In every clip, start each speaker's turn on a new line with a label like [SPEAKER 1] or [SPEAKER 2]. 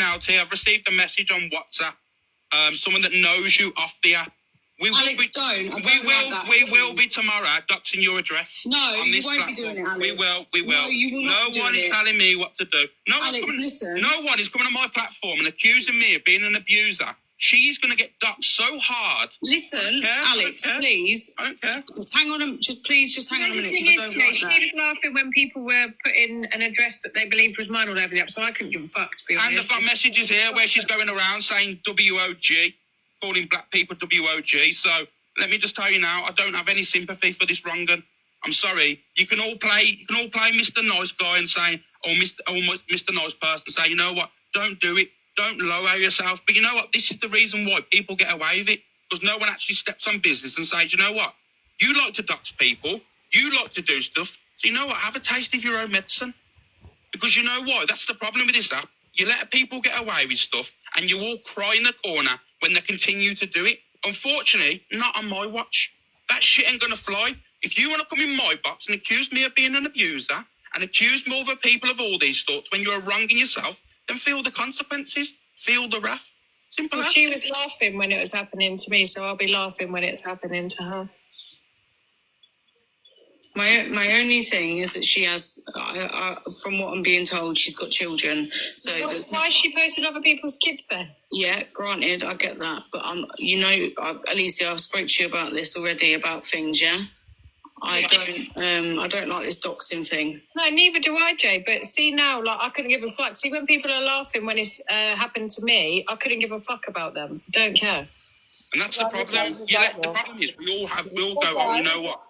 [SPEAKER 1] now, T. I've received a message on WhatsApp. Someone that knows you off the app. We will be tomorrow doxing your address.
[SPEAKER 2] No,
[SPEAKER 1] on this
[SPEAKER 2] you won't
[SPEAKER 1] platform.
[SPEAKER 2] be doing it, Alex.
[SPEAKER 1] We will.
[SPEAKER 2] No, you will not
[SPEAKER 1] No one is telling me what to do.
[SPEAKER 2] Listen.
[SPEAKER 1] No one is coming on my platform and accusing me of being an abuser. She's going to get doxed so hard.
[SPEAKER 2] Listen, Alex, please.
[SPEAKER 1] I don't care.
[SPEAKER 2] Just hang on a minute.
[SPEAKER 3] She was laughing when people were putting an address that they believed was mine all over the app, so I couldn't give a fuck, to be honest.
[SPEAKER 1] And I've got messages here where she's going around saying WOG, calling black people WOG. So let me just tell you now, I don't have any sympathy for this wrong'un. I'm sorry. You can all play Mr. Nice Guy and say, Mr. Nice Person, say, you know what? Don't do it. Don't lower yourself. But you know what? This is the reason why people get away with it. Because no one actually steps on business and says, you know what? You like to dox people. You like to do stuff. So you know what? Have a taste of your own medicine. Because you know why? That's the problem with this app. You let people get away with stuff and you all cry in the corner when they continue to do it. Unfortunately, not on my watch. That shit ain't going to fly. If you want to come in my box and accuse me of being an abuser and accuse more other people of all these thoughts when you're wronging yourself, then feel the consequences. Feel the wrath. Simple as.
[SPEAKER 3] She was laughing when it was happening to me, so I'll be laughing when it's happening to her.
[SPEAKER 2] My only thing is that she has, from what I'm being told, she's got children. So
[SPEAKER 3] why is she posting other people's kids then?
[SPEAKER 2] Yeah, granted, I get that, but Alicia, I've spoke to you about this already about things. Yeah, I don't like this doxing thing.
[SPEAKER 3] No, neither do I, Jay. But see now, like I couldn't give a fuck. See when people are laughing when it's happened to me, I couldn't give a fuck about them. Don't care.
[SPEAKER 1] And that's the problem. The problem is we all go, oh, you know what?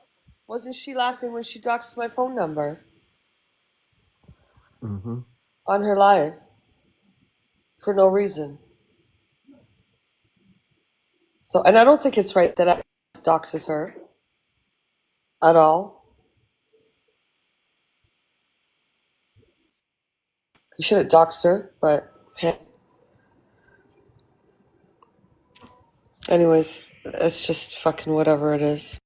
[SPEAKER 4] Wasn't she laughing when she doxed my phone number?
[SPEAKER 5] Mm-hmm.
[SPEAKER 4] On her live. For no reason. So, and I don't think it's right that I doxes her. At all. You should have doxed her, but hey. Anyways, it's just fucking whatever it is.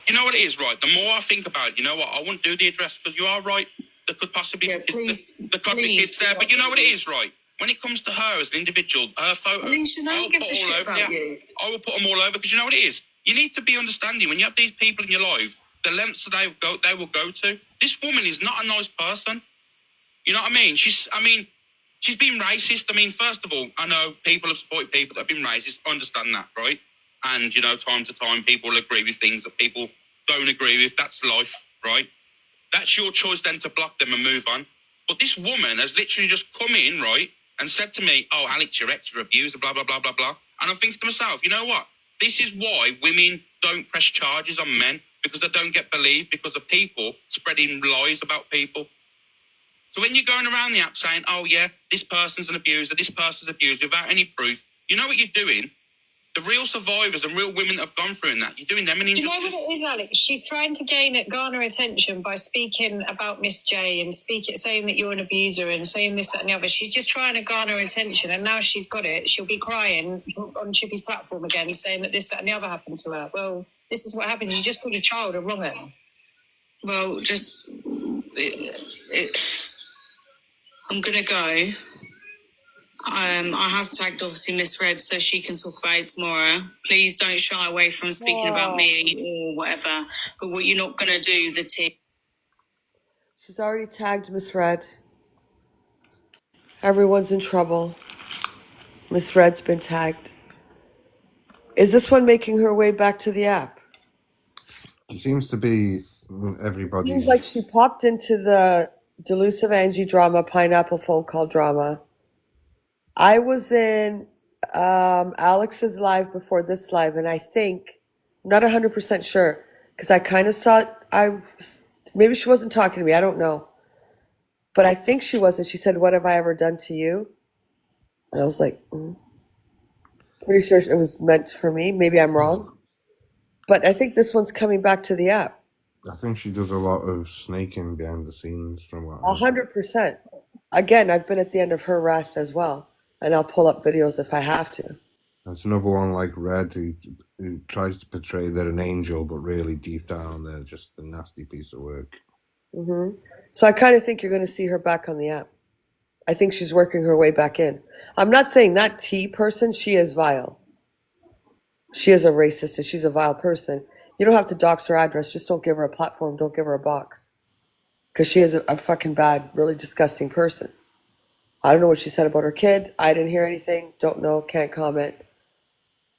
[SPEAKER 1] You know what it is, right? The more I think about it, you know what? I wouldn't do the address because you are right. There could possibly be kids there. But you know what it is, right? When it comes to her as an individual, her photo,
[SPEAKER 2] Alicia, gives a shit about you.
[SPEAKER 1] I will put them all over because you know what it is? You need to be understanding when you have these people in your life, the lengths that they will go to. This woman is not a nice person. You know what I mean? She's been racist. I mean, first of all, I know people have supported people that have been racist. I understand that, right? And, you know, time to time, people will agree with things that people don't agree with. That's life, right? That's your choice then to block them and move on. But this woman has literally just come in, right, and said to me, oh, Alex, you're ex, you're abuser, blah, blah, blah, blah, blah. And I'm thinking to myself, you know what? This is why women don't press charges on men, because they don't get believed because of people spreading lies about people. So when you're going around the app saying, oh, yeah, this person's an abuser, this person's abused without any proof, you know what you're doing? The real survivors and real women that have gone through in that, you're doing them an injustice.
[SPEAKER 3] Do you know what it is, Alex? She's trying to garner attention by speaking about Miss J and saying that you're an abuser and saying this, that and the other. She's just trying to garner attention, and now she's got it. She'll be crying on Chippy's platform again, saying that this, that and the other happened to her. Well, this is what happens. You just called a child a wrong-un.
[SPEAKER 2] Well, I'm going to go. I have tagged, obviously, Miss Red so she can talk about it tomorrow. Please don't shy away from speaking about me or whatever. But what you're not going to do, the team.
[SPEAKER 4] She's already tagged Miss Red. Everyone's in trouble. Miss Red's been tagged. Is this one making her way back to the app?
[SPEAKER 5] It seems to be everybody.
[SPEAKER 4] Seems like she popped into the Delusive Angie drama, Pineapple phone call drama. I was in Alex's live before this live, and I think, I'm not 100% sure, because I kind of saw maybe she wasn't talking to me, I don't know. But I think she was, and she said, what have I ever done to you? And I was like, pretty sure it was meant for me. Maybe I'm wrong. But I think this one's coming back to the app.
[SPEAKER 5] I think she does a lot of snaking behind the scenes from what
[SPEAKER 4] 100%. Again, I've been at the end of her wrath as well. And I'll pull up videos if I have to.
[SPEAKER 5] There's another one like Red who tries to portray they're an angel, but really deep down they're just a nasty piece of work.
[SPEAKER 4] Mm-hmm. So I kind of think you're going to see her back on the app. I think she's working her way back in. I'm not saying that T person, she is vile. She is a racist and she's a vile person. You don't have to dox her address. Just don't give her a platform. Don't give her a box. Because she is a fucking bad, really disgusting person. I don't know what she said about her kid. I didn't hear anything. Don't know. Can't comment.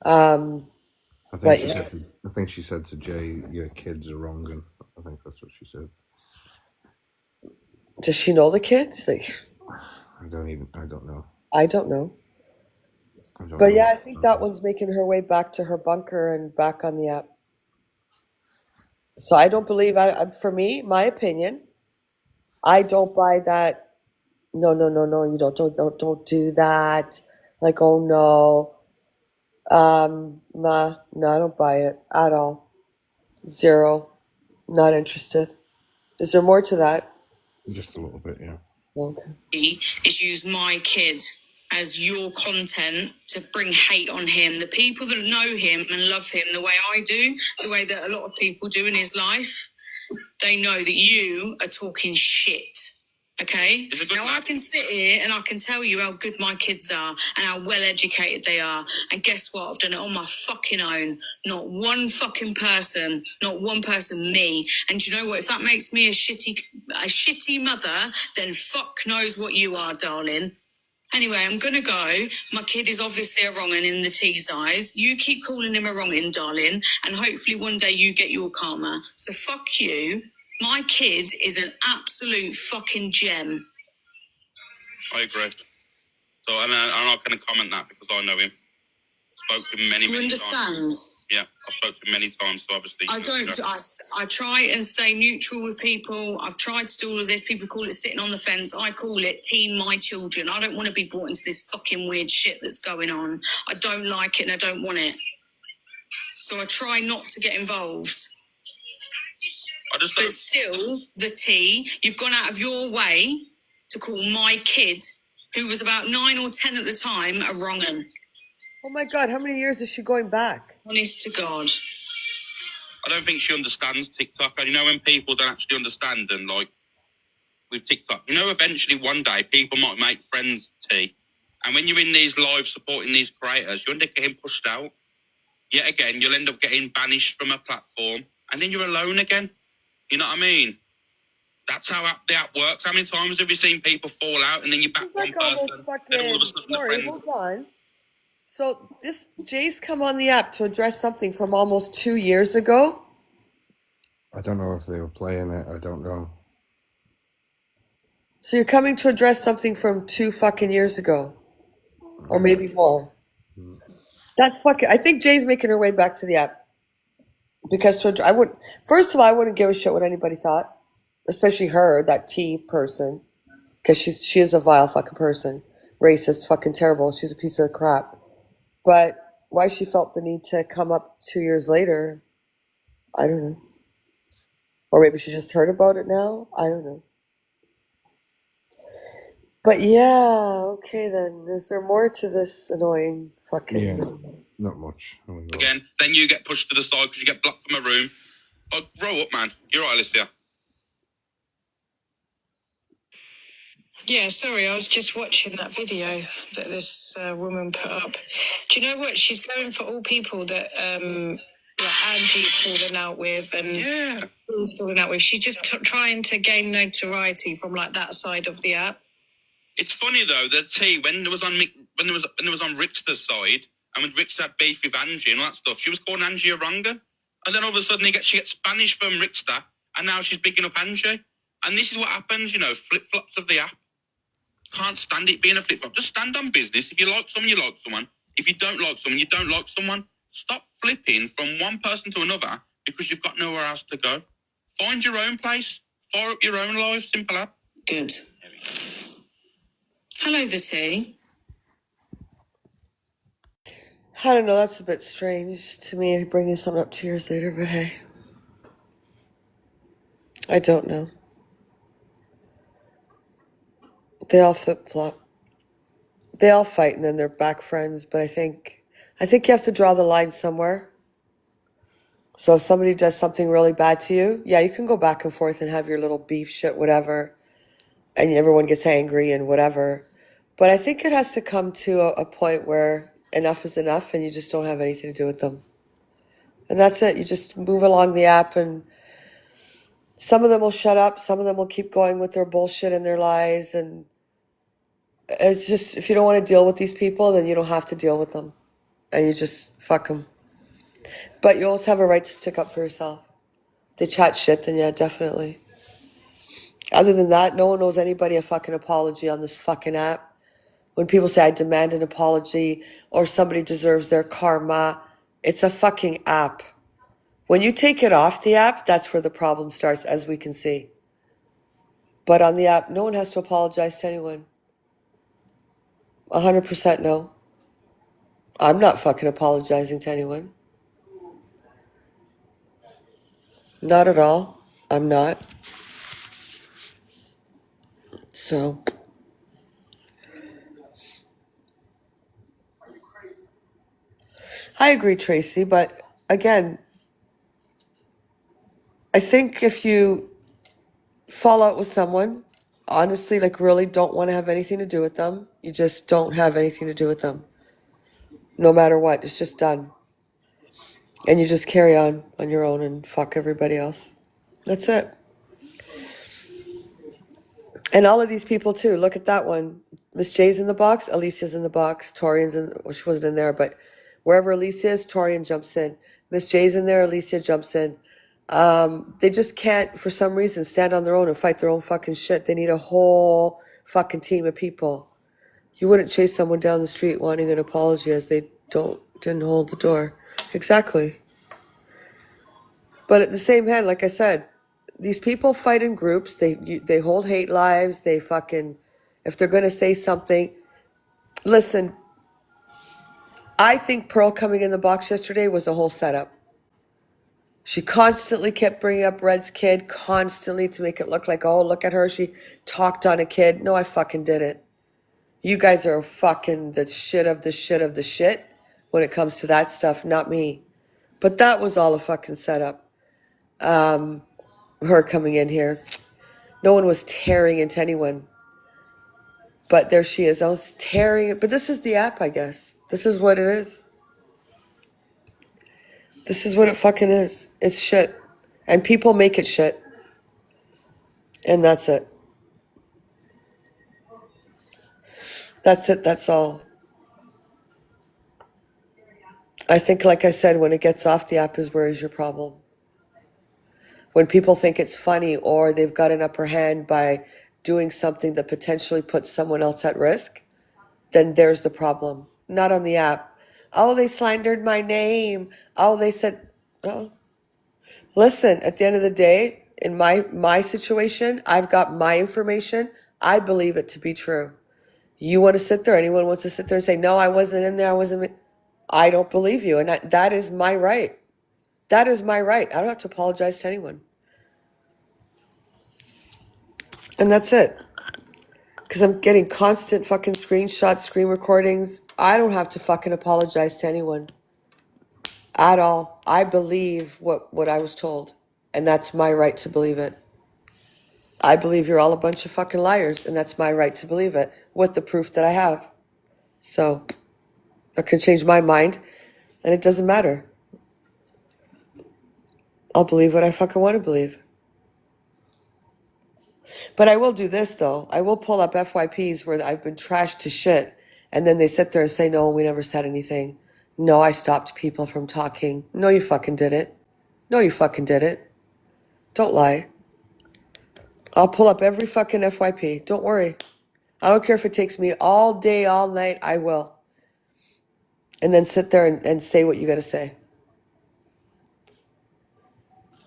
[SPEAKER 5] I think
[SPEAKER 4] But
[SPEAKER 5] she
[SPEAKER 4] yeah.
[SPEAKER 5] said. I think she said to Jay, "Your kids are wrong," and I think that's what she said.
[SPEAKER 4] Does she know the kid? Like,
[SPEAKER 5] I don't know.
[SPEAKER 4] I don't know.
[SPEAKER 5] I don't
[SPEAKER 4] But
[SPEAKER 5] know.
[SPEAKER 4] yeah, I think that one's making her way back to her bunker and back on the app. So I don't believe, for me, my opinion, I don't buy that. No, no, no, no, you don't do that. Like, oh no. No, I don't buy it at all. Zero. Not interested. Is there more to that?
[SPEAKER 5] Just a little bit, yeah.
[SPEAKER 4] Okay.
[SPEAKER 2] Is use my kid as your content to bring hate on him. The people that know him and love him the way I do, the way that a lot of people do in his life, they know that you are talking shit. Okay? Now I can sit here and I can tell you how good my kids are and how well educated they are. And guess what? I've done it on my fucking own. Not one fucking person, not one person, me. And you know what? If that makes me a shitty mother, then fuck knows what you are, darling. Anyway, I'm gonna go. My kid is obviously a wrong'un in the T's eyes. You keep calling him a wrong'un, darling, and hopefully one day you get your karma. So fuck you. My kid is an absolute fucking gem.
[SPEAKER 1] I agree. So, and I'm not going to comment that because I know him. Spoke to him many
[SPEAKER 2] You understand?
[SPEAKER 1] times. Yeah, I spoke to him many times, so obviously.
[SPEAKER 2] I don't. I try and stay neutral with people. I've tried to do all of this. People call it sitting on the fence. I call it team my children. I don't want to be brought into this fucking weird shit that's going on. I don't like it and I don't want it. So I try not to get involved.
[SPEAKER 1] But
[SPEAKER 2] still, the T, you've gone out of your way to call my kid, who was about 9 or 10 at the time, a wrong'un.
[SPEAKER 4] Oh my God, how many years is she going back?
[SPEAKER 2] Honest to God.
[SPEAKER 1] I don't think she understands TikTok. And you know when people don't actually understand and like with TikTok, you know, eventually one day people might make friends, T. And when you're in these lives supporting these creators, you end up getting pushed out. Yet again, you'll end up getting banished from a platform and then you're alone again. You know what I mean? That's how the app works. How many times have you seen people fall out and then you back one person, then all of a sudden
[SPEAKER 4] Sorry, hold on. So this Jay's come on the app to address something from almost 2 years ago.
[SPEAKER 5] I don't know if they were playing it. I don't know.
[SPEAKER 4] So you're coming to address something from 2 fucking years ago, or maybe more. That's fucking. I think Jay's making her way back to the app because I wouldn't. First of all, I wouldn't give a shit what anybody thought, especially her, that T person, because she is a vile fucking person, racist, fucking terrible. She's a piece of crap. But why she felt the need to come up 2 years later, I don't know. Or maybe she just heard about it now. I don't know. But yeah, okay then. Is there more to this annoying fucking?
[SPEAKER 5] Yeah, not much.
[SPEAKER 1] again? Then you get pushed to the side because you get blocked from a room. Oh, grow up, man. You're right, Alicia.
[SPEAKER 3] Yeah, sorry, I was just watching that video that this woman put up. Do you know what? She's going for all people that like Angie's fallen out with and he's fallen out with. She's just trying to gain notoriety from like that side of the app.
[SPEAKER 1] It's funny though that T when there was on Rickster's side and when Rickster had beef with Angie and all that stuff, she was calling Angie a wronger, and then all of a sudden she gets banished from Rickster, and now she's bigging up Angie. And this is what happens, you know, flip flops of the app. Can't stand it being a flip flop. Just stand on business. If you like someone, you like someone. If you don't like someone, you don't like someone. Stop flipping from one person to another because you've got nowhere else to go. Find your own place. Fire up your own life. Simple app.
[SPEAKER 2] Good. Hello, the T.
[SPEAKER 4] I don't know, that's a bit strange to me, bringing something up 2 years later, but hey. I don't know. They all flip-flop. They all fight and then they're back friends, but I think you have to draw the line somewhere. So if somebody does something really bad to you, yeah, you can go back and forth and have your little beef shit, whatever, and everyone gets angry and whatever. But I think it has to come to a point where enough is enough and you just don't have anything to do with them. And that's it. You just move along the app, and some of them will shut up. Some of them will keep going with their bullshit and their lies. And it's just, if you don't want to deal with these people, then you don't have to deal with them. And you just fuck them. But you always have a right to stick up for yourself. If they chat shit, then yeah, definitely. Other than that, no one owes anybody a fucking apology on this fucking app. When people say I demand an apology or somebody deserves their karma, it's a fucking app. When you take it off the app, that's where the problem starts, as we can see. But on the app, no one has to apologize to anyone. 100% no. I'm not fucking apologizing to anyone. Not at all. I'm not. So, I agree, Tracy. But again, I think if you fall out with someone, honestly, like really don't want to have anything to do with them, you just don't have anything to do with them. No matter what, it's just done. And you just carry on your own and fuck everybody else. That's it. And all of these people too. Look at that one. Miss J's in the box. Alicia's in the box. Torian's in. Well, she wasn't in there, but wherever Alicia is, Torian jumps in. Miss J's in there. Alicia jumps in. They just can't, for some reason, stand on their own and fight their own fucking shit. They need a whole fucking team of people. You wouldn't chase someone down the street wanting an apology as they didn't hold the door. Exactly. But at the same hand, like I said, these people fight in groups. They hold hate lives. They fucking, if they're gonna say something, listen. I think Pearl coming in the box yesterday was a whole setup. She constantly kept bringing up Red's kid, constantly to make it look like, oh, look at her. She talked on a kid. No, I fucking didn't. You guys are fucking the shit of the shit of the shit when it comes to that stuff, not me. But that was all a fucking setup. Her coming in here. No one was tearing into anyone. But there she is. I was tearing. But this is the app, I guess. This is what it is. This is what it fucking is. It's shit. And people make it shit. And that's it. That's it. That's all. I think, like I said, when it gets off the app is where is your problem. When people think it's funny or they've got an upper hand by doing something that potentially puts someone else at risk, then there's the problem. Not on the app. Oh, they slandered my name. Oh, they said, oh. Listen, at the end of the day, in my situation, I've got my information. I believe it to be true. You want to sit there, anyone wants to sit there and say, no, I wasn't in there, I wasn't. I don't believe you. And that is my right. That is my right. I don't have to apologize to anyone. And that's it. Because I'm getting constant fucking screenshots, screen recordings. I don't have to fucking apologize to anyone. At all. I believe what I was told. And that's my right to believe it. I believe you're all a bunch of fucking liars. And that's my right to believe it. With the proof that I have. So, I can change my mind. And it doesn't matter. I'll believe what I fucking want to believe. But I will do this, though. I will pull up FYPs where I've been trashed to shit. And then they sit there and say, no, we never said anything. No, I stopped people from talking. No, you fucking did it. No, you fucking did it. Don't lie. I'll pull up every fucking FYP. Don't worry. I don't care if it takes me all day, all night. I will. And then sit there and say what you got to say.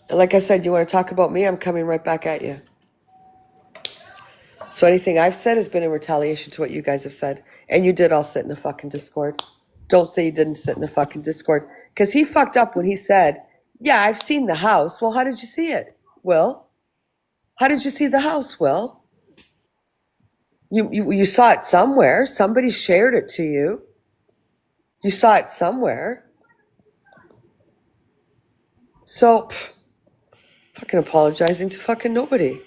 [SPEAKER 4] And like I said, you want to talk about me, I'm coming right back at you. So anything I've said has been in retaliation to what you guys have said. And you did all sit in the fucking Discord. Don't say you didn't sit in the fucking Discord. Because he fucked up when he said, yeah, I've seen the house. Well, how did you see it? Will? How did you see the house, Will? You saw it somewhere. Somebody shared it to you. You saw it somewhere. So, fucking apologizing to fucking nobody.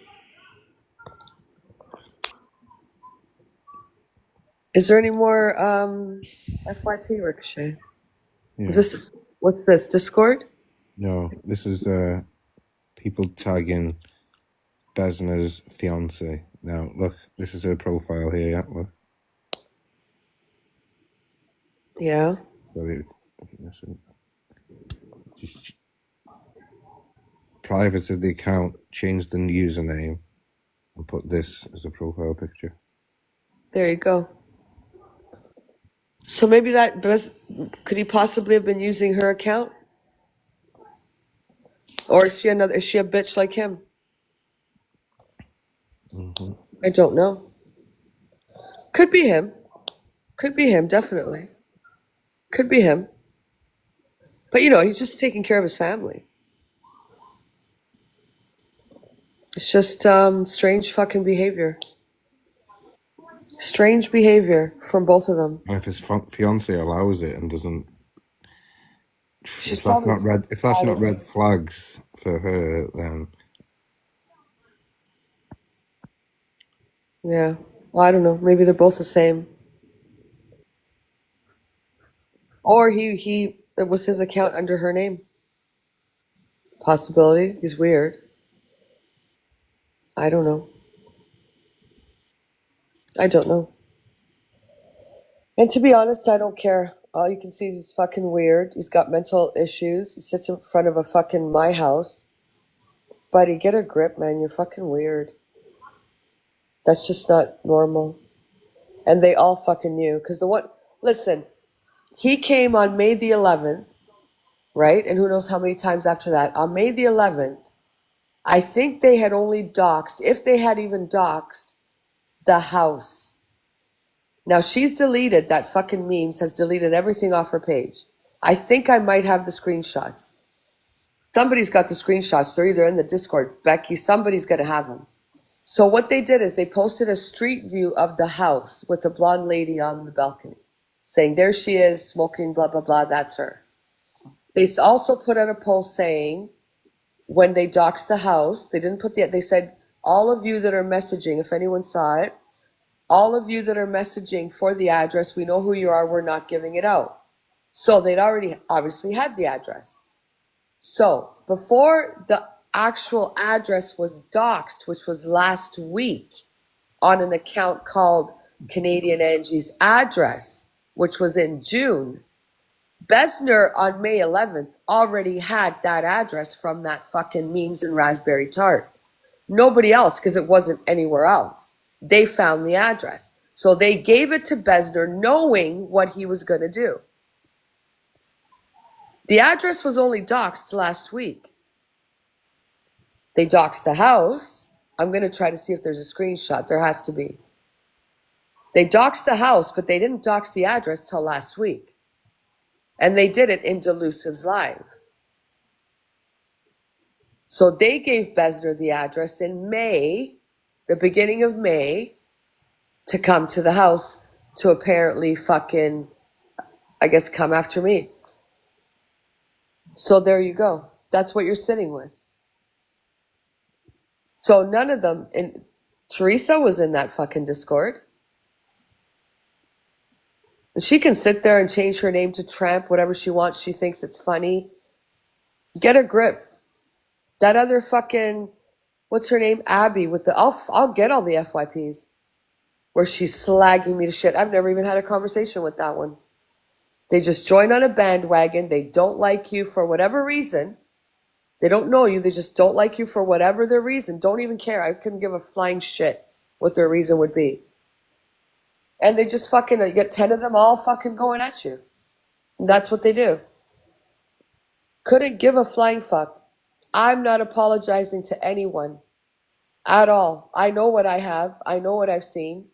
[SPEAKER 4] Is there any more FYP, Ricochet?
[SPEAKER 5] Yeah.
[SPEAKER 4] Is this, what's this, Discord?
[SPEAKER 5] No, this is people tagging Besner's fiance. Now, look, this is her profile here. Yeah, look.
[SPEAKER 4] Yeah.
[SPEAKER 5] Sorry, just private of the account, change the username, and put this as a profile picture.
[SPEAKER 4] There you go. So maybe could he possibly have been using her account? Or is she a bitch like him?
[SPEAKER 5] Mm-hmm.
[SPEAKER 4] I don't know. Could be him. Could be him, definitely. Could be him. But he's just taking care of his family. It's just strange fucking behavior. Strange behavior from both of them.
[SPEAKER 5] And if his fiance allows it and doesn't,
[SPEAKER 4] She's
[SPEAKER 5] if that's
[SPEAKER 4] probably
[SPEAKER 5] not red flags for her, then
[SPEAKER 4] yeah. Well, I don't know. Maybe they're both the same. Or it was his account under her name. Possibility. He's weird. I don't know. I don't know. And to be honest, I don't care. All you can see is he's fucking weird. He's got mental issues. He sits in front of a fucking my house. Buddy, get a grip, man. You're fucking weird. That's just not normal. And they all fucking knew. Because listen, he came on May the 11th, right? And who knows how many times after that. On May the 11th, I think they had only doxed, if they had even doxed, the house. Now she's deleted, that fucking memes has deleted everything off her page. I think I might have the screenshots. Somebody's got the screenshots. They're either in the Discord. Becky, somebody's going to have them. So what they did is they posted a street view of the house with a blonde lady on the balcony saying, there she is, smoking, blah, blah, blah, that's her. They also put out a post saying, when they doxed the house, they said, all of you that are messaging, if anyone saw it, all of you that are messaging for the address, we know who you are, we're not giving it out. So they'd already obviously had the address. So before the actual address was doxed, which was last week on an account called Canadian Angie's Address, which was in June, Besner on May 11th already had that address from that fucking memes and raspberry tart. Nobody else, because it wasn't anywhere else. They found the address. So they gave it to Besner knowing what he was going to do. The address was only doxed last week. They doxed the house. I'm going to try to see if there's a screenshot. There has to be. They doxed the house, but they didn't dox the address till last week. And they did it in Delusive's live. So they gave Besner the address in May, the beginning of May, to come to the house to apparently fucking, I guess, come after me. So there you go. That's what you're sitting with. So none of them, and Teresa was in that fucking Discord. And she can sit there and change her name to Tramp, whatever she wants. She thinks it's funny. Get a grip. That other fucking, what's her name? Abby with I'll get all the FYPs where she's slagging me to shit. I've never even had a conversation with that one. They just join on a bandwagon. They don't like you for whatever reason. They don't know you. They just don't like you for whatever their reason. Don't even care. I couldn't give a flying shit what their reason would be. And they just fucking get 10 of them all fucking going at you. And that's what they do. Couldn't give a flying fuck. I'm not apologizing to anyone at all. I know what I have. I know what I've seen.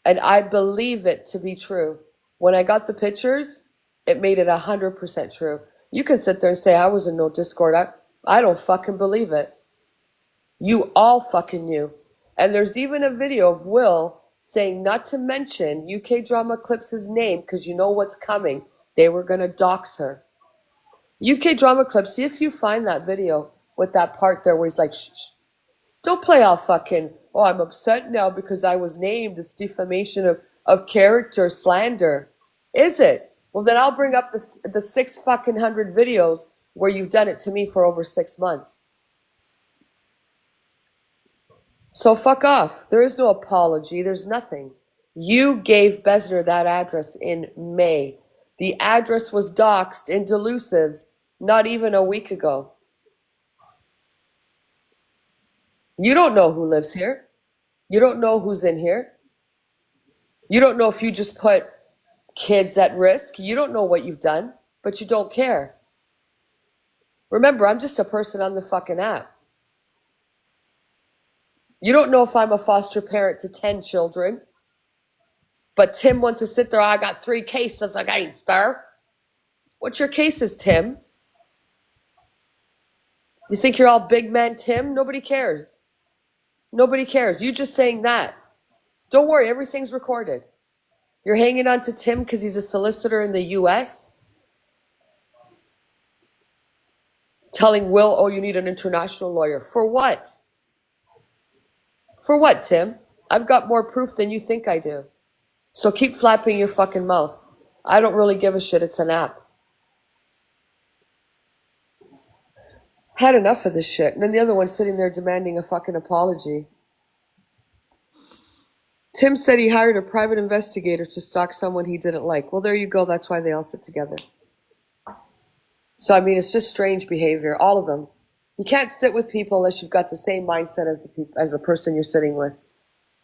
[SPEAKER 4] And I believe it to be true. When I got the pictures, it made it 100% true. You can sit there and say I was in no Discord. I don't fucking believe it. You all fucking knew. And there's even a video of Will saying not to mention UK Drama Clips' name because you know what's coming. They were going to dox her. UK drama clip. See if you find that video with that part there where he's like, shh, shh. Don't play all fucking, oh, I'm upset now because I was named. It's defamation of character, slander. Is it? Well, then I'll bring up the 600 videos where you've done it to me for over 6 months. So fuck off. There is no apology. There's nothing. You gave Besner that address in May. The address was doxed in Delusives not even a week ago. You don't know who lives here. You don't know who's in here. You don't know if you just put kids at risk. You don't know what you've done, but you don't care. Remember, I'm just a person on the fucking app. You don't know if I'm a foster parent to 10 children, but Tim wants to sit there. I got 3 cases against her. What's your cases, Tim? You think you're all big man, Tim? Nobody cares. Nobody cares. You just saying that. Don't worry, everything's recorded. You're hanging on to Tim because he's a solicitor in the US? Telling Will, oh, you need an international lawyer. For what? For what, Tim? I've got more proof than you think I do. So keep flapping your fucking mouth. I don't really give a shit. It's an app. Had enough of this shit. And then the other one's sitting there demanding a fucking apology. Tim said he hired a private investigator to stalk someone he didn't like. Well, there you go. That's why they all sit together. So, I mean, it's just strange behavior. All of them. You can't sit with people unless you've got the same mindset as the person you're sitting with.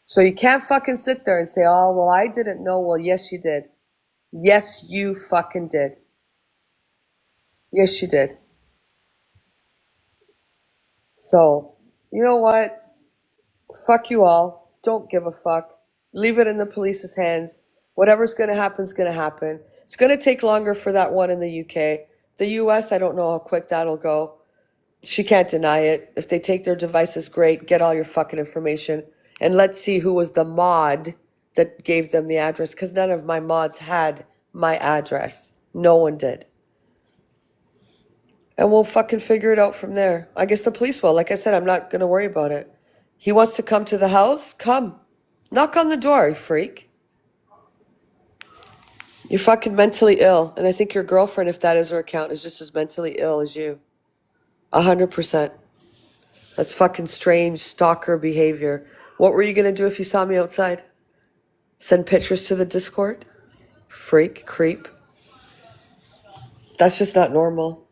[SPEAKER 4] So you can't fucking sit there and say, oh, well, I didn't know. Well, yes, you did. Yes, you fucking did. Yes, you did. So, you know what? Fuck you all. Don't give a fuck. Leave it in the police's hands. Whatever's going to happen is going to happen. It's going to take longer for that one in the UK. The US, I don't know how quick that'll go. She can't deny it. If they take their devices, great. Get all your fucking information. And let's see who was the mod that gave them the address. Because none of my mods had my address. No one did. And we'll fucking figure it out from there. I guess the police will. Like I said, I'm not going to worry about it. He wants to come to the house? Come. Knock on the door, you freak. You're fucking mentally ill. And I think your girlfriend, if that is her account, is just as mentally ill as you. 100%. That's fucking strange stalker behavior. What were you going to do if you saw me outside? Send pictures to the Discord? Freak, creep. That's just not normal.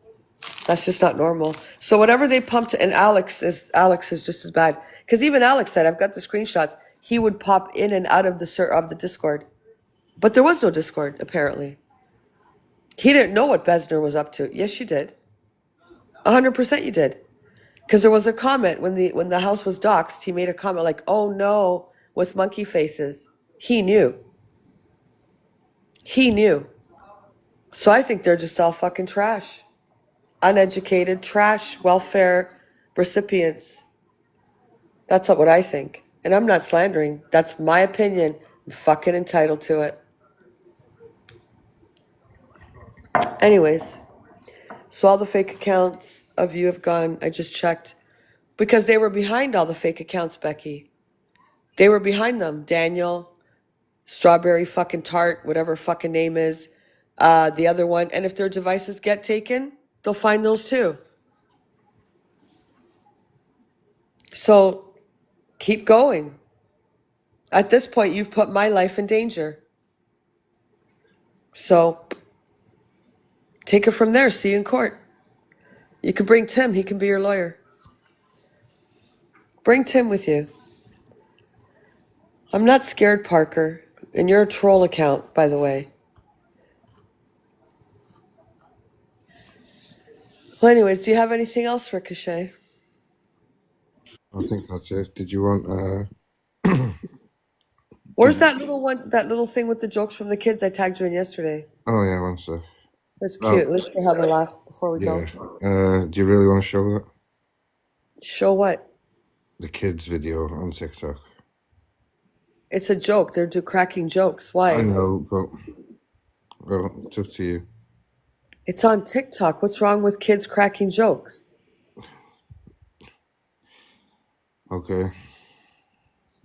[SPEAKER 4] That's just not normal. So whatever they pumped, and Alex is just as bad. Because even Alex said, I've got the screenshots, he would pop in and out of the Discord. But there was no Discord, apparently. He didn't know what Besner was up to. Yes, you did. 100% you did. Because there was a comment when the house was doxxed, he made a comment like, oh no, with monkey faces. He knew. He knew. So I think they're just all fucking trash. Uneducated, trash, welfare recipients. That's what I think. And I'm not slandering. That's my opinion. I'm fucking entitled to it. Anyways, so all the fake accounts of you have gone. I just checked. Because they were behind all the fake accounts, Becky. They were behind them. Daniel, Strawberry fucking Tart, whatever fucking name is. The other one. And if their devices get taken, they'll find those too. So keep going. At this point, you've put my life in danger. So take it from there. See you in court. You can bring Tim. He can be your lawyer. Bring Tim with you. I'm not scared, Parker. And you're a troll account, by the way. Well, anyways, do you have anything else, Ricochet?
[SPEAKER 5] I think that's it. Did you want
[SPEAKER 4] Where's that little one, that little thing with the jokes from the kids I tagged you in yesterday?
[SPEAKER 5] oh yeah, one sec.
[SPEAKER 4] That's cute. At least we'll have a laugh before we
[SPEAKER 5] Yeah.
[SPEAKER 4] go.
[SPEAKER 5] Do you really want to show that?
[SPEAKER 4] Show what?
[SPEAKER 5] The kids video on TikTok.
[SPEAKER 4] It's a joke. They're cracking jokes.
[SPEAKER 5] I
[SPEAKER 4] Why?
[SPEAKER 5] know, but well, it's up to you.
[SPEAKER 4] It's on TikTok. What's wrong with kids cracking jokes?
[SPEAKER 5] Okay.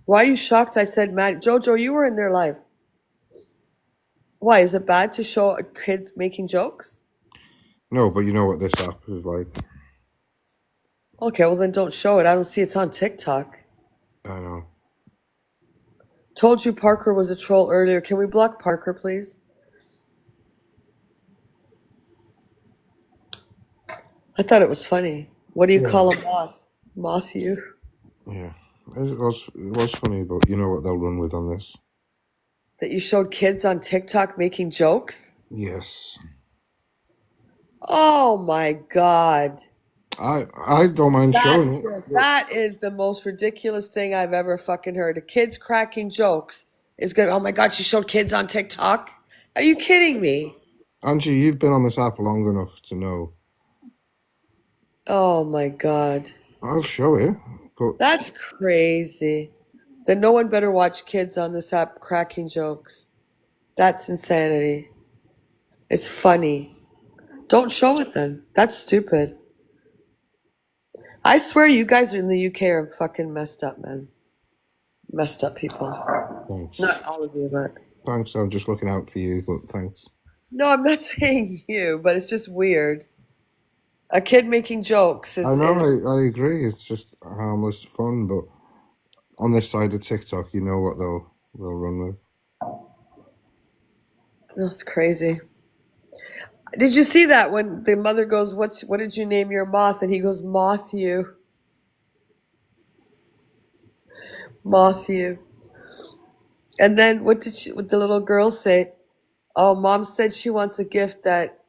[SPEAKER 4] Why are you shocked I said Matt? Jojo, you were in there live. Why? Is it bad to show kids making jokes?
[SPEAKER 5] No, but you know what this app is like.
[SPEAKER 4] Okay, well then don't show it. I don't see it's on TikTok.
[SPEAKER 5] I know.
[SPEAKER 4] Told you Parker was a troll earlier. Can we block Parker, please? I thought it was funny. What do you call a moth? Moth you?
[SPEAKER 5] Yeah. It was funny, but you know what they'll run with on this.
[SPEAKER 4] That you showed kids on TikTok making jokes?
[SPEAKER 5] Yes.
[SPEAKER 4] Oh my God.
[SPEAKER 5] I don't mind showing it.
[SPEAKER 4] That is the most ridiculous thing I've ever fucking heard. A kid's cracking jokes is good. Oh my God, she showed kids on TikTok? Are you kidding me?
[SPEAKER 5] Angie, you've been on this app long enough to know.
[SPEAKER 4] Oh my God.
[SPEAKER 5] I'll show it, but
[SPEAKER 4] That's crazy. Then no one better watch kids on this app cracking jokes. That's insanity. It's funny. Don't show it then. That's stupid. I swear you guys in the UK are fucking messed up, man. Messed up people.
[SPEAKER 5] thanks.
[SPEAKER 4] Not all of you, but.
[SPEAKER 5] Thanks, I'm just looking out for you, but thanks.
[SPEAKER 4] No, I'm not saying you, but it's just weird. A kid making jokes is.
[SPEAKER 5] I know, I agree. It's just harmless fun, but on this side of TikTok, you know what they'll run with.
[SPEAKER 4] That's crazy. Did you see that when the mother goes, what did you name your moth? And he goes, Moth you. Moth you. And then what did the little girl say? Oh, mom said she wants a gift that,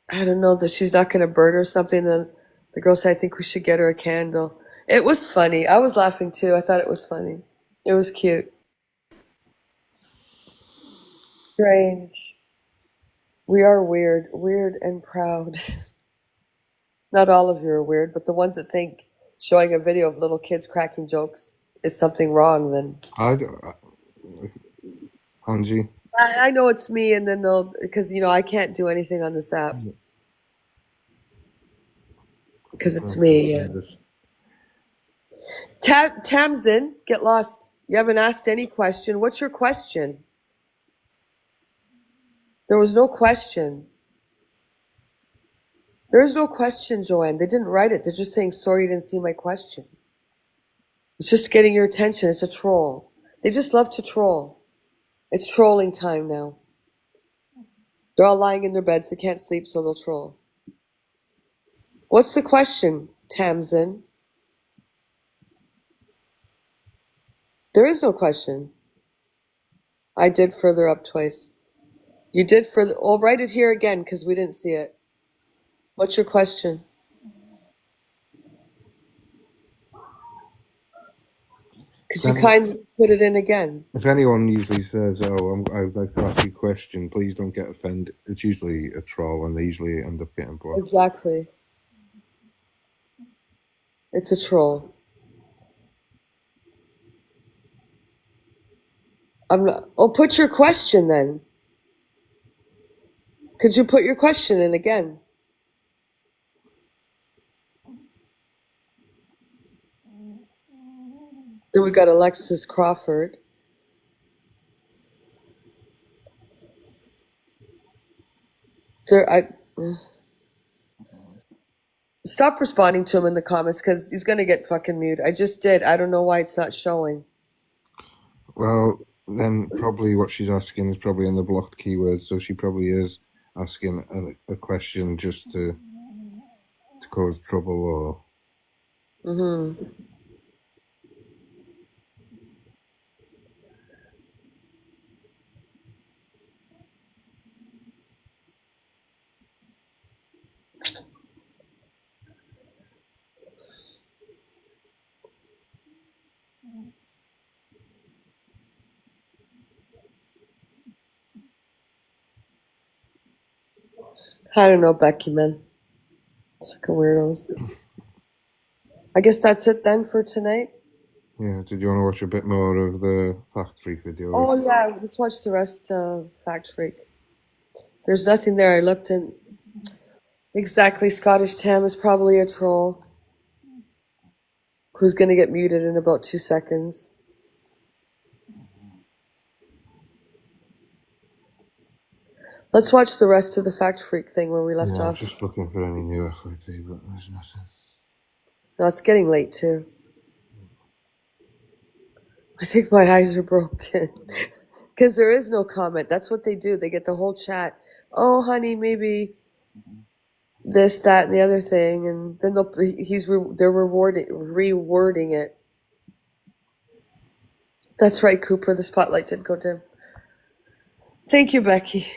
[SPEAKER 4] I don't know, that she's not going to burn or something. Then the girl said, I think we should get her a candle. It was funny. I was laughing too. I thought it was funny. It was cute. Strange. We are weird. Weird and proud. Not all of you are weird, but the ones that think showing a video of little kids cracking jokes is something wrong, then.
[SPEAKER 5] Angie.
[SPEAKER 4] I know it's me, and then they'll, because, I can't do anything on this app. Because it's me, yeah. Tamsin, get lost. You haven't asked any question. What's your question? There was no question. There is no question, Joanne. They didn't write it. They're just saying, sorry you didn't see my question. It's just getting your attention. It's a troll. They just love to troll. It's trolling time now. They're all lying in their beds. They can't sleep, so they'll troll. What's the question, Tamsin? There is no question. I did further up twice. You did further. I'll write it here again because we didn't see it. What's your question? Could you kindly put it in again?
[SPEAKER 5] If anyone usually says, "Oh, I'd like to ask you a question," please don't get offended. It's usually a troll, and they usually end up getting blocked.
[SPEAKER 4] Exactly. It's a troll. I'm not. Oh, put your question then. Could you put your question in again? Then we got Alexis Crawford. Stop responding to him in the comments because he's gonna get fucking mute. I just did. I don't know why it's not showing.
[SPEAKER 5] Well, then probably what she's asking is probably in the blocked keyword, so she probably is asking a question just to cause trouble or.
[SPEAKER 4] I don't know, Becky, man. Fucking weirdos. I guess that's it then for tonight.
[SPEAKER 5] Yeah, did you want to watch a bit more of the Fact Freak video?
[SPEAKER 4] Oh yeah, let's watch the rest of Fact Freak. There's nothing there. I looked and exactly. Scottish Tam is probably a troll who's going to get muted in about 2 seconds. Let's watch the rest of the Fact Freak thing where we left
[SPEAKER 5] Yeah, I was
[SPEAKER 4] off.
[SPEAKER 5] just looking for any new FYP, but there's nothing.
[SPEAKER 4] No, it's getting late too. I think my eyes are broken. Because there is no comment. That's what they do. They get the whole chat. Oh, honey, maybe this, that, and the other thing, and then they're rewording it. That's right, Cooper. The spotlight did go dim. Thank you, Becky.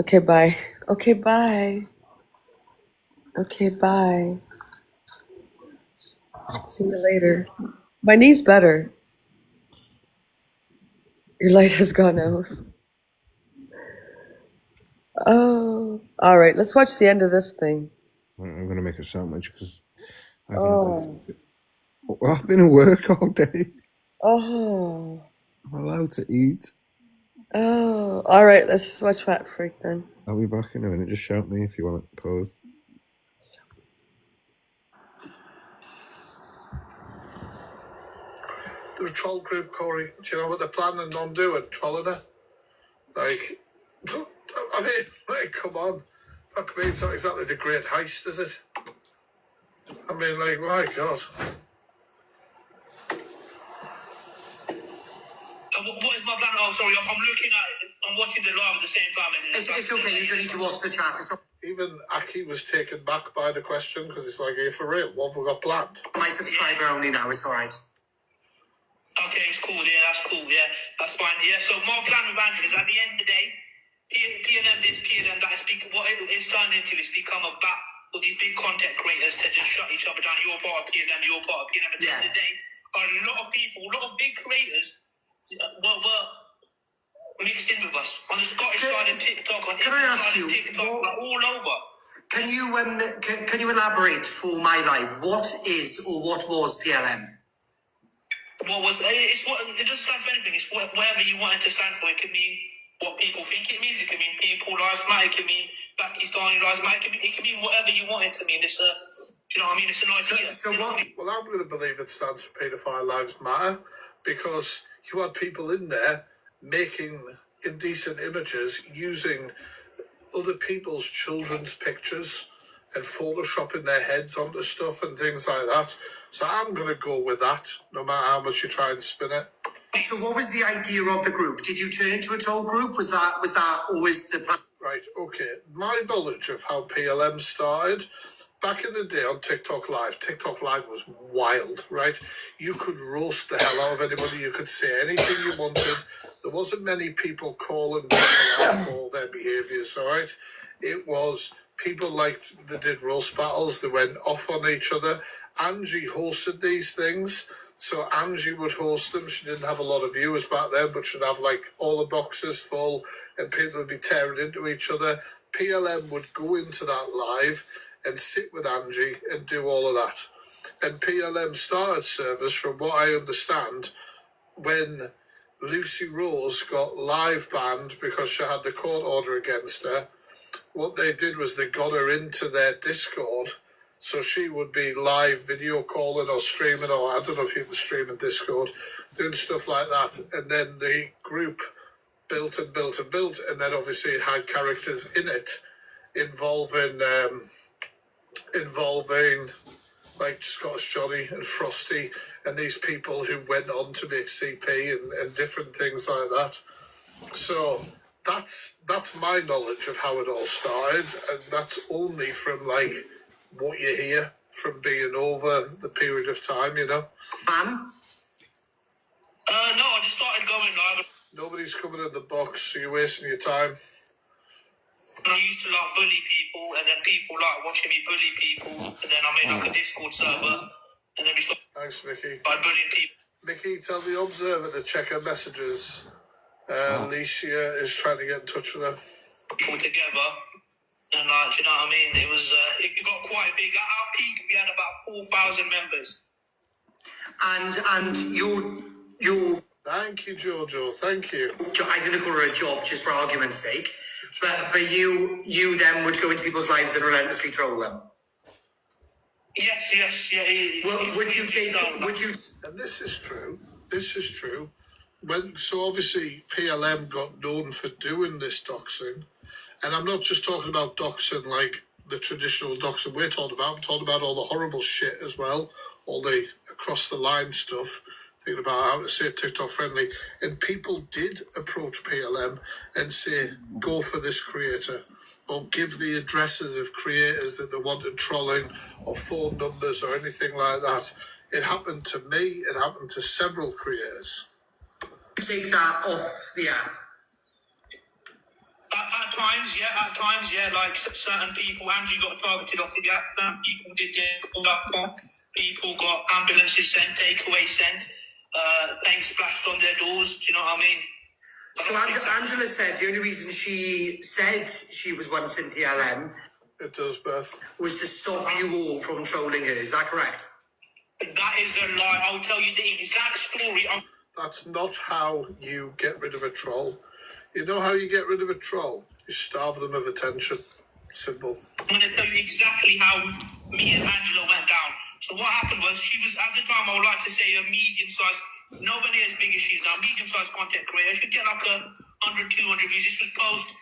[SPEAKER 4] Okay, bye. Okay, bye. Okay, bye. See you later. My knee's better. Your light has gone out. Oh, all right. Let's watch the end of this thing.
[SPEAKER 5] I'm going to make a sandwich because
[SPEAKER 4] Oh,
[SPEAKER 5] I've been at work all day.
[SPEAKER 4] oh,
[SPEAKER 5] I'm allowed to eat.
[SPEAKER 4] oh. All right. Let's just watch Fat Freak then.
[SPEAKER 5] I'll be back in a minute. Just shout me if you want it paused.
[SPEAKER 6] There's a troll group, Corey. Do you know what they're planning on doing? Trolling her? Like, I mean, like, come on. That could mean it's not exactly the great heist, is it? I mean, like, my God.
[SPEAKER 7] What is my plan? Oh, sorry, I'm watching the live at the same time. It's okay, you don't need to watch the chat.
[SPEAKER 6] Even Aki was taken back by the question because it's like, hey, for real, what have we got planned?
[SPEAKER 7] My subscriber only now, it's alright. Okay, it's cool, yeah, that's cool, yeah, that's fine. Yeah, so my plan with Angie is at the end of the day, PLM this, PLM that, what it's turned into is become a bat with these big content creators to just shut each other down. You're part of PLM, you're part of PLM. At the end of the day, a lot of people, a lot of big creators were mixed in with us. On the Scottish side of TikTok, on English side of TikTok, all over.
[SPEAKER 8] Can you elaborate for my life? What is or what was PLM?
[SPEAKER 7] It doesn't stand for anything. It's whatever you want it to stand for. It can mean what people think it means. It can mean people lives matter. It can mean Pakistani lives matter. It can mean whatever you want it to mean. It's do you know what I mean? It's an idea.
[SPEAKER 8] So what?
[SPEAKER 6] Well, I'm going to believe it stands for Paedophile Lives Matter because you had people in there making indecent images using other people's children's pictures and photoshopping their heads onto stuff and things like that. So I'm going to go with that, no matter how much you try and spin it.
[SPEAKER 8] So what was the idea of the group? Did you turn into a troll group? Was that always the plan?
[SPEAKER 6] Right, okay. My knowledge of how PLM started, back in the day on TikTok Live was wild, right? You could roast the hell out of anybody. You could say anything you wanted. There wasn't many people calling people out for all their behaviours, all right? It was people they did roast battles. They went off on each other. Angie hosted these things. So Angie would host them. She didn't have a lot of viewers back then, but she'd have all the boxes full and people would be tearing into each other. PLM would go into that live and sit with Angie and do all of that. And PLM started service, from what I understand, when Lucy Rose got live banned because she had the court order against her. What they did was they got her into their Discord, so she would be live video calling or streaming, or I don't know if you can stream in Discord, doing stuff like that. And then the group built and built and built, and then obviously it had characters in it involving like Scottish Johnny and Frosty and these people who went on to make CP and different things like that. So that's my knowledge of how it all started, and that's only from what you hear from being over the period of time, you know.
[SPEAKER 8] Man?
[SPEAKER 7] No, I just started going live.
[SPEAKER 6] Nobody's coming in the box, so you're wasting your time.
[SPEAKER 7] I used to bully people, and then people watching me bully people, and then I made a Discord server, and then we started.
[SPEAKER 6] Thanks, Mickey.
[SPEAKER 7] By bullying people.
[SPEAKER 6] Mickey, tell the Observer to check her messages. Alicia is trying to get in touch with her.
[SPEAKER 7] People together, and you know what I mean? It was it got quite big. At our peak, we had about 4,000 members.
[SPEAKER 8] And your
[SPEAKER 6] Thank you, Jojo. Thank you.
[SPEAKER 8] I'm going to call her a job just for argument's sake. But you then would go into people's lives and relentlessly troll them.
[SPEAKER 7] Yes, yeah.
[SPEAKER 8] Would you?
[SPEAKER 6] And this is true. This is true. So obviously PLM got known for doing this doxing, and I'm not just talking about doxing like the traditional doxing we're talking about. I'm talking about all the horrible shit as well, all the across the line stuff. Thinking about how to say TikTok friendly, and people did approach PLM and say, "Go for this creator," or give the addresses of creators that they wanted trolling, or phone numbers, or anything like that. It happened to me. It happened to several creators.
[SPEAKER 8] Take that off the app.
[SPEAKER 7] At times, yeah. Like certain people, Angie got targeted off the app. Certain people did get pulled up on. People got ambulances sent, takeaway sent, paint splashed on their doors. Do you know what I mean?
[SPEAKER 8] So Angela said the only reason she said she was once in PLM
[SPEAKER 6] It does, Beth.
[SPEAKER 8] was to stop you all from trolling her. Is that correct?
[SPEAKER 7] That is a lie. I'll tell you the exact story.
[SPEAKER 6] That's not how you get rid of a troll. You know how you get rid of a troll? You starve them of attention. Simple.
[SPEAKER 7] I'm going to tell you exactly how me and Angela went down. So what happened was, she was, at the time, I would like to say a medium-sized, nobody as big as she is now, medium-sized content creator. She'd get like 100, 200 views. This was post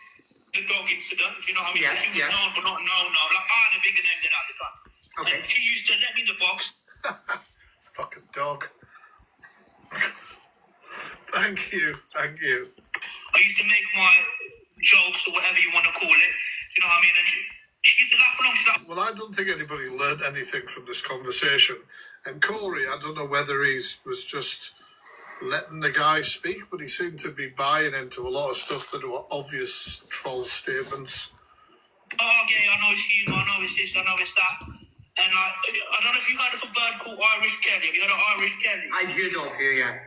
[SPEAKER 7] the dog incident, you know what I mean?
[SPEAKER 8] Yeah,
[SPEAKER 7] so she was known, but not known now. Like, I had a bigger name than at the time.
[SPEAKER 8] Okay.
[SPEAKER 7] And she used to let me in the box.
[SPEAKER 6] Fucking dog. Thank you.
[SPEAKER 7] I used to make my jokes, or whatever you want to call it. You know what I mean? And she used to laugh along. She's like,
[SPEAKER 6] Well, I don't think anybody learned anything from this conversation. And Corey, I don't know whether he was just letting the guy speak, but he seemed to be buying into a lot of stuff that were obvious troll statements.
[SPEAKER 7] oh, yeah, I know it's you, I know it's this, I know it's that. And I don't know if you heard of a bird called Irish Kelly. Have you heard of Irish Kelly?
[SPEAKER 8] I've heard of you, yeah.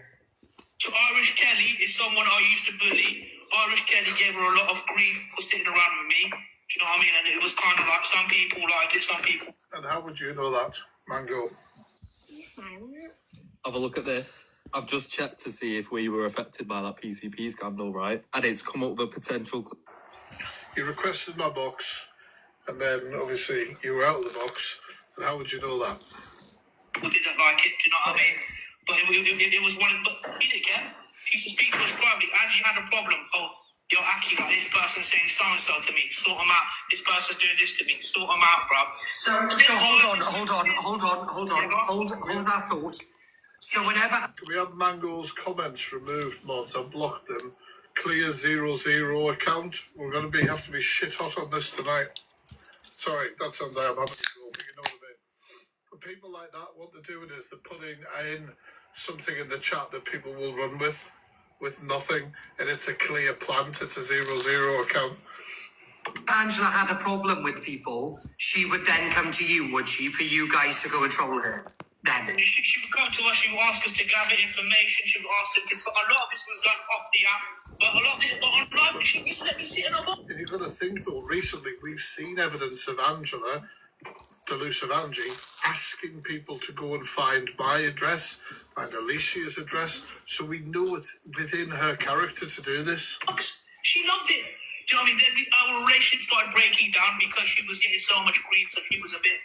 [SPEAKER 7] So Irish Kelly is someone I used to bully. Irish Kelly gave her a lot of grief for sitting around with me. Do you know what I mean? And it was kind of like some people liked it, some people.
[SPEAKER 6] And how would you know that, Mango?
[SPEAKER 9] Have a look at this. I've just checked to see if we were affected by that PCP scandal, right? And it's come up with a potential...
[SPEAKER 6] You requested my box, and then obviously you were out of the box. And how would you know that?
[SPEAKER 7] People didn't like it, do you know what I mean? But it was one, but he didn't care. He used to speak to us privately. Angie had a problem. Oh, yo, Aki, like this person's saying so-and-so to me. Sort them out. This person's doing this to me. Sort them out, bro.
[SPEAKER 8] So hold that thought. So whenever...
[SPEAKER 6] Can we have Mango's comments removed, mods? I've blocked them. Clear 00 account. We're going to have to be shit hot on this tonight. Sorry, that sounds like I'm having a go, but you know what I mean. But people like that, what they're doing is they're putting in something in the chat that people will run with nothing, and it's a clear plant. It's a 00 account.
[SPEAKER 8] Angela had a problem with people, she would then come to you, would she, for you guys to go and troll her? Then
[SPEAKER 7] She would come to us, she would ask us to gather information, she would ask us to... A lot of this was done off the app, but a lot of it, but on live, she used to let me sit in her box.
[SPEAKER 6] And you've got to think, though, recently we've seen evidence of Angela, Delusive Angie, asking people to go and find my address, find Alicia's address, so we know it's within her character to do this.
[SPEAKER 7] She loved it. Do you know what I mean? Then our relationship started breaking down because she was getting so much grief, so she was a bit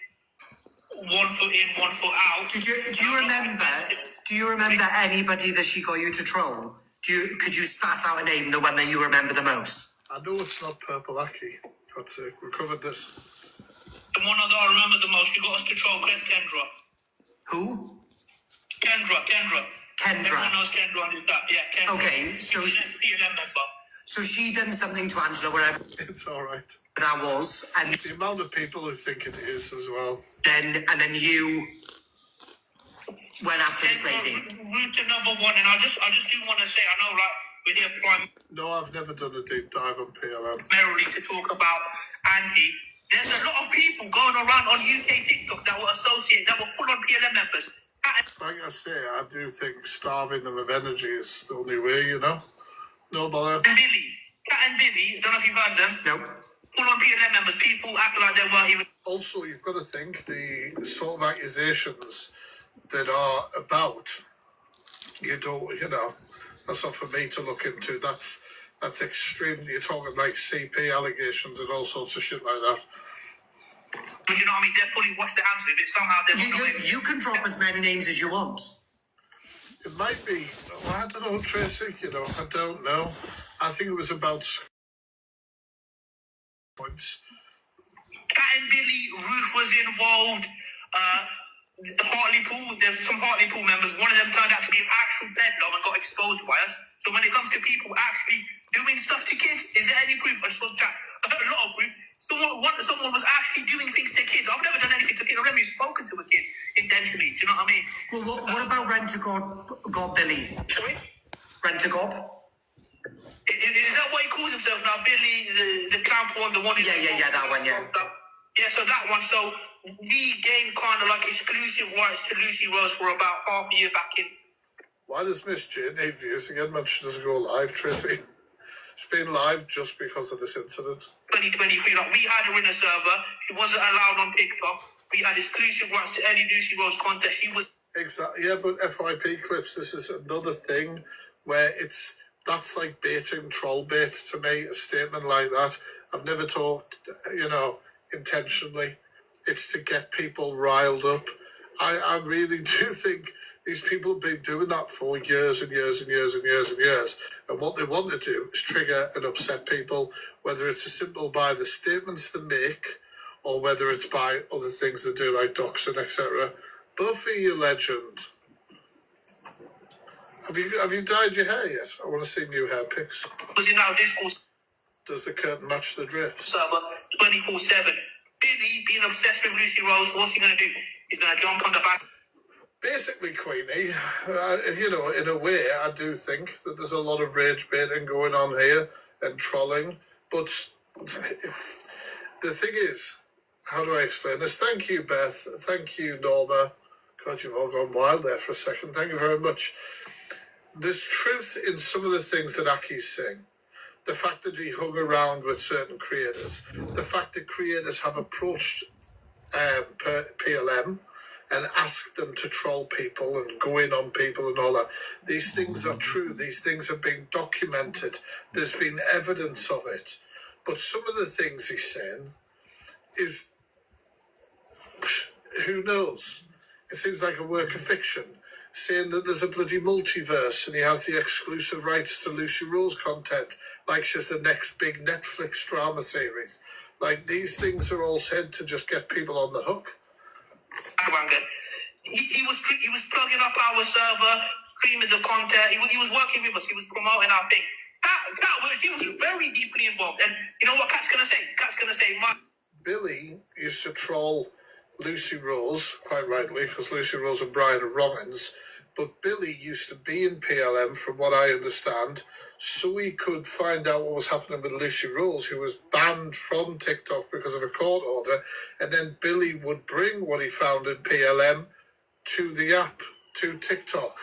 [SPEAKER 7] 1 foot in, 1 foot out.
[SPEAKER 8] do you remember anybody that she got you to troll? Could you spat out a name, the one that you remember the most?
[SPEAKER 6] I know it's not Purple Aki. That's it. We covered this.
[SPEAKER 7] The one that I remember the most, she got us to troll Kendra.
[SPEAKER 8] Who?
[SPEAKER 7] Kendra. Everyone knows Kendra on this app. Yeah, Kendra.
[SPEAKER 8] Okay, so
[SPEAKER 7] She's an PLM member.
[SPEAKER 8] So she done something to Angela, whatever
[SPEAKER 6] It's all right.
[SPEAKER 8] that was, and
[SPEAKER 6] The amount of people who think it is as well.
[SPEAKER 8] then you went after this lady.
[SPEAKER 7] Route to number one, and I just do want to say, I know, like, we're here
[SPEAKER 6] No, I've never done a deep dive on PLM.
[SPEAKER 7] primarily to talk about Angie. There's a lot of people going around on UK TikTok that were associated, that were full-on PLM members.
[SPEAKER 6] Like I say, I do think starving them of energy is the only way, you know? No bother.
[SPEAKER 7] And Billy, Cat and Billy, don't know if you've heard them.
[SPEAKER 8] No.
[SPEAKER 7] Full-on PLM members, people act like they weren't even...
[SPEAKER 6] Also, you've got to think the sort of accusations that are about, you know, That's not for me to look into. That's extreme. You're talking like CP allegations and all sorts of shit like that.
[SPEAKER 7] But you know what I mean? They're fully washed their hands with it. Somehow they're
[SPEAKER 8] You can drop as many names as you want.
[SPEAKER 6] It might be. Well, I don't know, Tracy. You know, I don't know. I think it was about points.
[SPEAKER 7] Cat and Billy, Ruth was involved. Hartlepool, there's some Hartlepool members. One of them turned out to be an actual bedlam and got exposed by us. So when it comes to people actually doing stuff to kids, is there any proof? I just want to chat. I've got a lot of proof. Someone was actually doing things to kids. I've never done anything to kids. I've never even spoken to a kid intentionally. Do you know what I mean?
[SPEAKER 8] Well, what about Rent-A-Gob Billy?
[SPEAKER 7] Sorry?
[SPEAKER 8] Rent-A-Gob?
[SPEAKER 7] Is that what he calls himself now? Billy, the camp one, the one who's...
[SPEAKER 8] Yeah, that one, yeah.
[SPEAKER 7] Yeah, so that one. So we gained kind of like exclusive rights to Lucy Rose for about half a year back in.
[SPEAKER 6] Why does Miss Jane need views again when she doesn't go live, Tracy? She's been live just because of this incident.
[SPEAKER 7] 2023, like we had her in a server. She wasn't allowed on TikTok. We had exclusive rights to any Lucy Rose content. She was...
[SPEAKER 6] Exactly. Yeah, but FYP clips, this is another thing where that's like baiting, troll bait to me, a statement like that. I've never talked, intentionally. It's to get people riled up. I really do think these people have been doing that for years and years and years and years and years. And what they want to do is trigger and upset people, whether it's as simple by the statements they make or whether it's by other things they do like doxing, etc. Buffy, you legend. Have you dyed your hair yet? I want to see new hair pics.
[SPEAKER 7] Was in our Discord
[SPEAKER 6] Does the curtain match the drip?
[SPEAKER 7] server 24/7. Billy, being obsessed with Lucy Rose, what's he going to do? He's going to jump on the back.
[SPEAKER 6] Basically, Queenie, in a way, I do think that there's a lot of rage baiting going on here and trolling. But the thing is, how do I explain this? Thank you, Beth. Thank you, Norma. God, you've all gone wild there for a second. Thank you very much. There's truth in some of the things that Aki's saying. The fact that he hung around with certain creators. The fact that creators have approached PLM and asked them to troll people and go in on people and all that. These things are true. These things have been documented. There's been evidence of it. But some of the things he's saying is, who knows? It seems like a work of fiction. Saying that there's a bloody multiverse and he has the exclusive rights to Lucy Rose content, like she's the next big Netflix drama series. Like, these things are all said to just get people on the hook.
[SPEAKER 7] He was plugging up our server, streaming the content. He was working with us. He was promoting our thing. He was very deeply involved. And you know what Kat's going to say? Kat's going to say,
[SPEAKER 6] Billy used to troll Lucy Rose, quite rightly, because Lucy Rose and Brian are wrong-uns. But Billy used to be in PLM, from what I understand, so he could find out what was happening with Lucy Rose, who was banned from TikTok because of a court order. And then Billy would bring what he found in PLM to the app, to TikTok.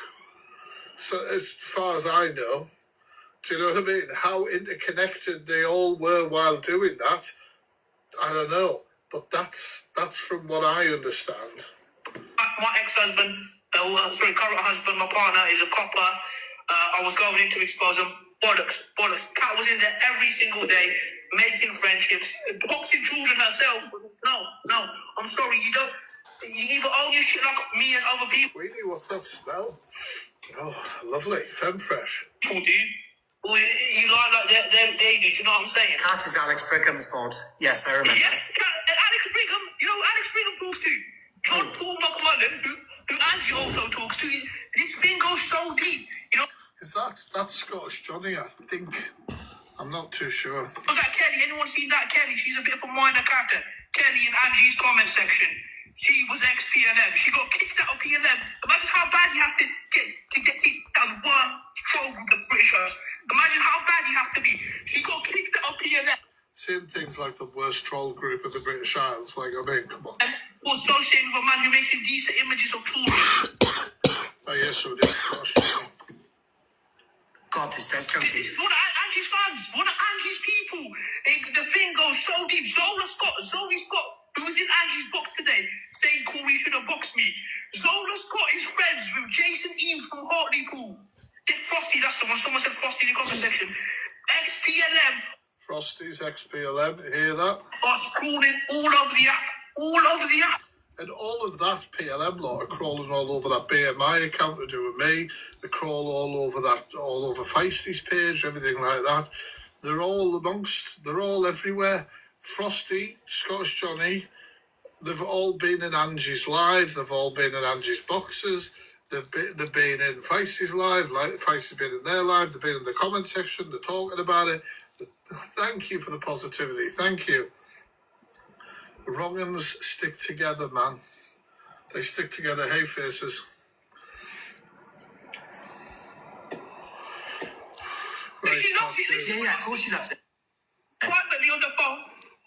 [SPEAKER 6] So as far as I know, do you know what I mean? How interconnected they all were while doing that, I don't know. But that's from what I understand.
[SPEAKER 7] my ex-husband, current husband, my partner is a copper. I was going in to expose him. Bollocks. Kat was in there every single day, making friendships, boxing children herself. No, I'm sorry, you either own your shit like me and other people.
[SPEAKER 6] Really, what's that smell? Oh, lovely, femme fresh.
[SPEAKER 7] People do. Or you like they do, do you know what I'm saying?
[SPEAKER 8] Kat is Alex Brigham's mod. Yes, I remember.
[SPEAKER 7] Yes, and Alex Brigham, you know who Alex Brigham talks to? John Paul McMullen, who Angie also talks to. This thing goes so deep, you know.
[SPEAKER 6] Is that Scottish Johnny? I think. I'm not too sure.
[SPEAKER 7] Oh, that Kelly, anyone seen that Kelly? She's a bit of a minor character. Kelly in Angie's comment section. She was ex-PLM. She got kicked out of PLM. Imagine how bad you have to get kicked out of the worst troll group of Britishers. Imagine how bad you have to be. She got kicked out of PLM.
[SPEAKER 6] Saying things like the worst troll group of the British Isles. Like, I mean, come on.
[SPEAKER 7] Or associated with a man who makes indecent images of children.
[SPEAKER 6] Oh, yes, so it is. Gosh,
[SPEAKER 8] God, this does count.
[SPEAKER 7] It's one of Angie's fans, one of Angie's people. The thing goes so deep. Zoe Scott, who was in Angie's box today, saying Corey should have boxed me. Zola Scott is friends with Jason Eames from Hartlepool. Dick Frosty, that's someone said Frosty in the comment section. XPLM
[SPEAKER 6] Frosty's XPLM, you hear that?
[SPEAKER 7] are crawling all over the app. All over the app.
[SPEAKER 6] And all of that PLM lot are crawling all over that BMI account to do with me. They crawl all over Feisty's page, everything like that. They're all everywhere. Frosty, Scottish Johnny, they've all been in Angie's live. They've all been in Angie's boxes. They've been in Feisty's live. Feisty's been in their live. They've been in the comment section. They're talking about it. Thank you for the positivity. Thank you. Wrong uns stick together, man. They stick together. Hey, faces. Right,
[SPEAKER 7] She loves it.
[SPEAKER 8] Yeah, of course she loves it.
[SPEAKER 7] Privately on the phone.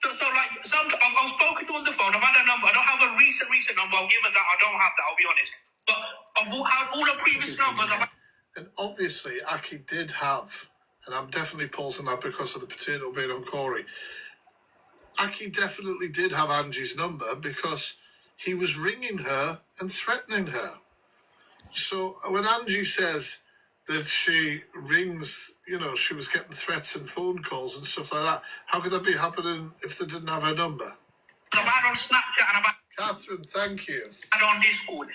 [SPEAKER 7] So like, I've spoken to her on the phone. I've had a number. I don't have a recent number. I'll give her that. I don't have that. I'll be honest. But I've had all the previous numbers.
[SPEAKER 6] And obviously, Aki did have, and I'm definitely pausing that because of the potato being on Corey. Aki definitely did have Angie's number because he was ringing her and threatening her. So when Angie says that she rings, she was getting threats and phone calls and stuff like that, how could that be happening if they didn't have her number?
[SPEAKER 7] I've had on Snapchat and I've
[SPEAKER 6] Catherine, thank you.
[SPEAKER 7] had on Discord.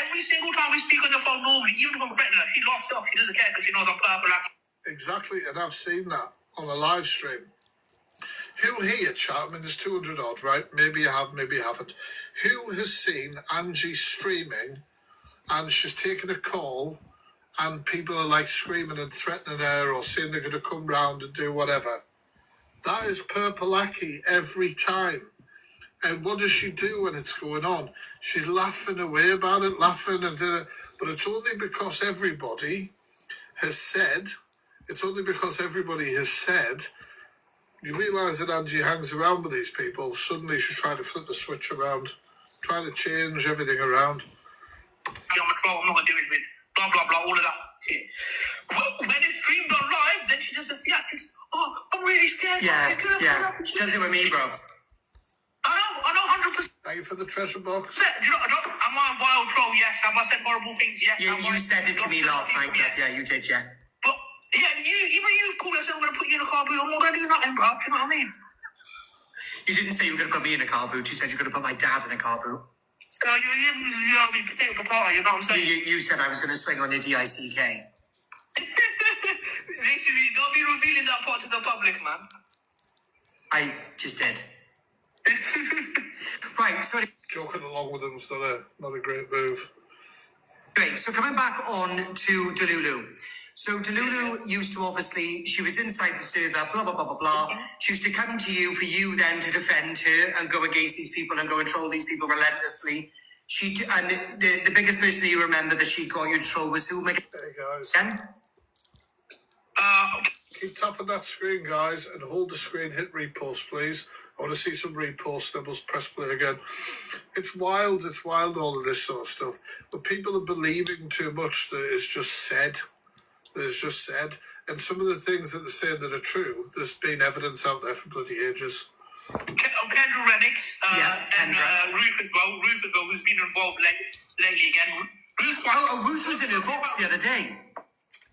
[SPEAKER 7] Every single time we speak on the phone normally, even if I'm threatening her, she laughs off. She doesn't care because she knows I'm purple.
[SPEAKER 6] Exactly, and I've seen that on a live stream. Who here, chat? I mean, there's 200 odd, right? Maybe you have, maybe you haven't. Who has seen Angie streaming and she's taking a call and people are like screaming and threatening her or saying they're going to come round and do whatever? That is Purple Aki every time. And what does she do when it's going on? She's laughing away about it, laughing and doing it. But it's only because everybody has said, you realise that Angie hangs around with these people. Suddenly she's trying to flip the switch around, trying to change everything around.
[SPEAKER 7] I'm a troll, I'm not going to do it with blah, blah, blah, all of that shit. When it's streamed on live, then she does the theatrics. Oh, I'm really scared.
[SPEAKER 8] Yeah. She does it with me, bro.
[SPEAKER 7] I know 100%.
[SPEAKER 6] Thank you for the treasure box.
[SPEAKER 7] Do you know, am I a wild troll? Yes. Have I said horrible things? Yes.
[SPEAKER 8] You said it to me last night, Kev. Yeah, you did, yeah.
[SPEAKER 7] But, yeah, you called us and I'm going to put you in a car boot. I'm not going to do nothing, bro. Do you know what I mean?
[SPEAKER 8] You didn't say you were going to put me in a car boot. You said you were going to put my dad in a car boot.
[SPEAKER 7] You know what I mean? Potato, you know what I'm saying?
[SPEAKER 8] You said I was going to swing on your DICK.
[SPEAKER 7] Literally, don't be revealing that part to the public, man.
[SPEAKER 8] I just did. Right, so
[SPEAKER 6] Joking along with them's not a great move.
[SPEAKER 8] great. So coming back on to Delulu. So Delulu used to obviously, she was inside the server, blah, blah, blah, blah, blah. She used to come to you for you then to defend her and go against these people and go and troll these people relentlessly. And the biggest person that you remember that she got you to troll was who, Megan?
[SPEAKER 6] Hey, guys.
[SPEAKER 7] Okay.
[SPEAKER 6] Keep tapping that screen, guys, and hold the screen. Hit repost, please. I want to see some repost nibbles. Press play again. It's wild, all of this sort of stuff. But people are believing too much that it's just said. And some of the things that they're saying that are true, there's been evidence out there for bloody ages.
[SPEAKER 7] Kendra Renix and Ruth as well, who's been involved lately again.
[SPEAKER 8] Ruth was in her box the other day.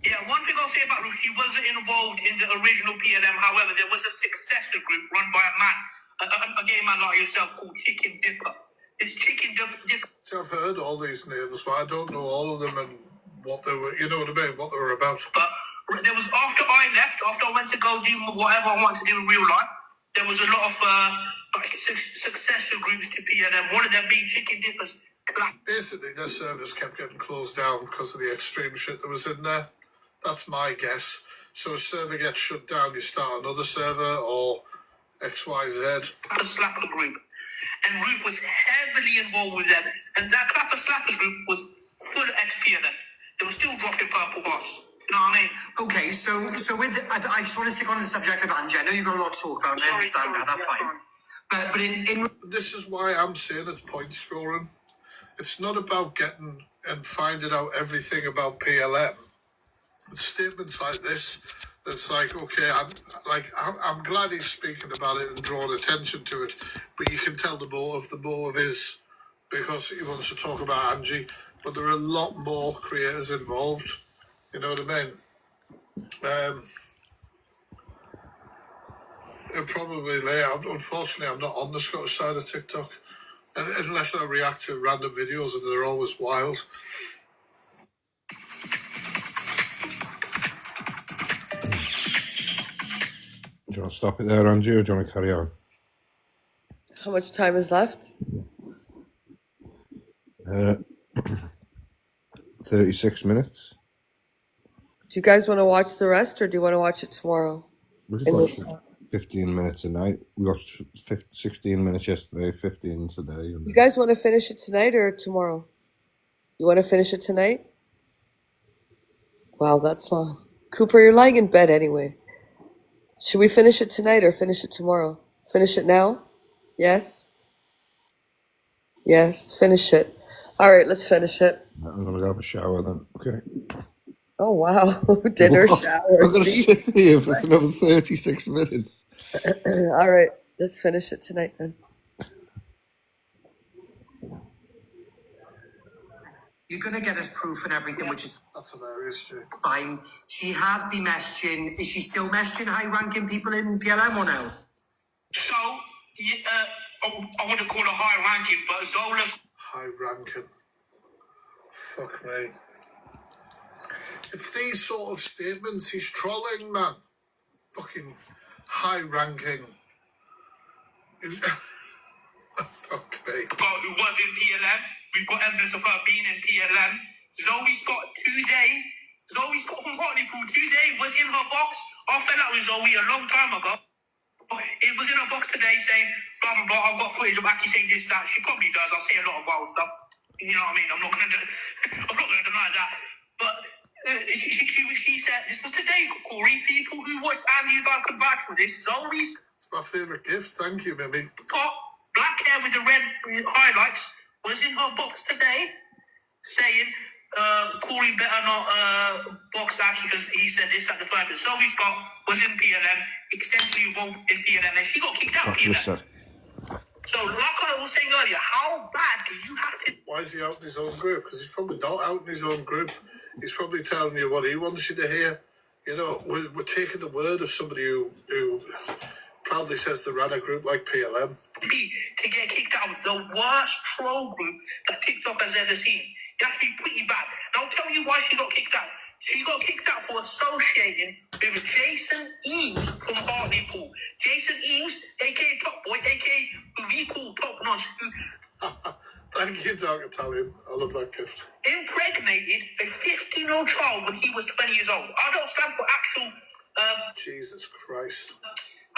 [SPEAKER 7] Yeah, one thing I'll say about Ruth, she wasn't involved in the original PLM. However, there was a successor group run by a man, a gay man like yourself called Chicken Dipper. It's Chicken Dipper.
[SPEAKER 6] See, I've heard all these names, but I don't know all of them and what they were, you know what I mean, what they were about.
[SPEAKER 7] But there was, after I went to go do whatever I wanted to do in real life, there was a lot of successor groups to PLM. One of them being Chicken Dippers.
[SPEAKER 6] Basically, their servers kept getting closed down because of the extreme shit that was in there. That's my guess. So a server gets shut down, you start another server or XYZ.
[SPEAKER 7] A slapper group. And Ruth was heavily involved with them. And that Clapper Slappers group was full of ex-PLM. They were still dropping purple hearts. You know what I mean?
[SPEAKER 8] Okay, so with I just want to stick on the subject of Angie. I know you've got a lot to talk about. I understand that. That's fine. But in
[SPEAKER 6] this is why I'm saying it's point scoring. It's not about getting and finding out everything about PLM. It's statements like this. That's like, okay, I'm glad he's speaking about it and drawing attention to it, but you can tell the motive is because he wants to talk about Angie. But there are a lot more creators involved. You know what I mean? Probably later. Unfortunately, I'm not on the Scottish side of TikTok. Unless I react to random videos and they're always wild.
[SPEAKER 5] Do you want to stop it there, Angie, or do you want to carry on?
[SPEAKER 4] How much time is left?
[SPEAKER 5] 36 minutes.
[SPEAKER 4] Do you guys want to watch the rest, or do you want to watch it tomorrow?
[SPEAKER 5] We could watch 15 minutes a night. We watched 16 minutes yesterday, 15 today.
[SPEAKER 4] You guys want to finish it tonight or tomorrow? You want to finish it tonight? Wow, that's long. Cooper, you're lying in bed anyway. Should we finish it tonight or finish it tomorrow? Finish it now? Yes? Yes, finish it. All right, let's finish it.
[SPEAKER 5] I'm going to have a shower then. Okay.
[SPEAKER 4] Oh, wow. Dinner, shower.
[SPEAKER 5] I'm going to sit here for another 36 minutes.
[SPEAKER 4] All right, let's finish it tonight then.
[SPEAKER 8] You're going to get us proof and everything, which is
[SPEAKER 6] That's hilarious, Stu.
[SPEAKER 8] fine. She has been messaging. Is she still messaging high-ranking people in PLM or no?
[SPEAKER 7] So, I wouldn't call her high ranking, but Zola's
[SPEAKER 6] High ranking. Fuck me. It's these sort of statements. He's trolling, man. Fucking high ranking. Fuck me.
[SPEAKER 7] who was in PLM. We've got evidence of her being in PLM. Zoe's got from Hartlepool 2 days was in her box. I fell out with Zoe a long time ago. It was in her box today saying, blah, blah, blah, I've got footage of Aki saying this, that. She probably does. I say a lot of wild stuff. You know what I mean? I'm not going to deny that. But she said, this was today, Corey. People who watch Angie's live could vouch for this. Zoe's
[SPEAKER 6] It's my favourite gift. Thank you, Mimi.
[SPEAKER 7] top black hair with the red highlights was in her box today saying, Corey better not box that because he said this at the time. But Zoe Scott was in PLM, extensively involved in PLM, and she got kicked out of PLM. So, like I was saying earlier, how bad do you have to...
[SPEAKER 6] Why is he out in his own group? Because he's probably not out in his own group. He's probably telling you what he wants you to hear. You know, we're taking the word of somebody who proudly says they ran a group like PLM.
[SPEAKER 7] To get kicked out of the worst troll group that TikTok has ever seen. It has to be pretty bad. And I'll tell you why she got kicked out. She got kicked out for associating with Jason Eames from Hartlepool. Jason Eames, aka Top Boy, aka who we call Top Notch, who
[SPEAKER 6] Thank you, Dark Italian. I love that gift.
[SPEAKER 7] impregnated a 15-year-old child when he was 20 years old. I don't stand for actual...
[SPEAKER 6] Jesus Christ.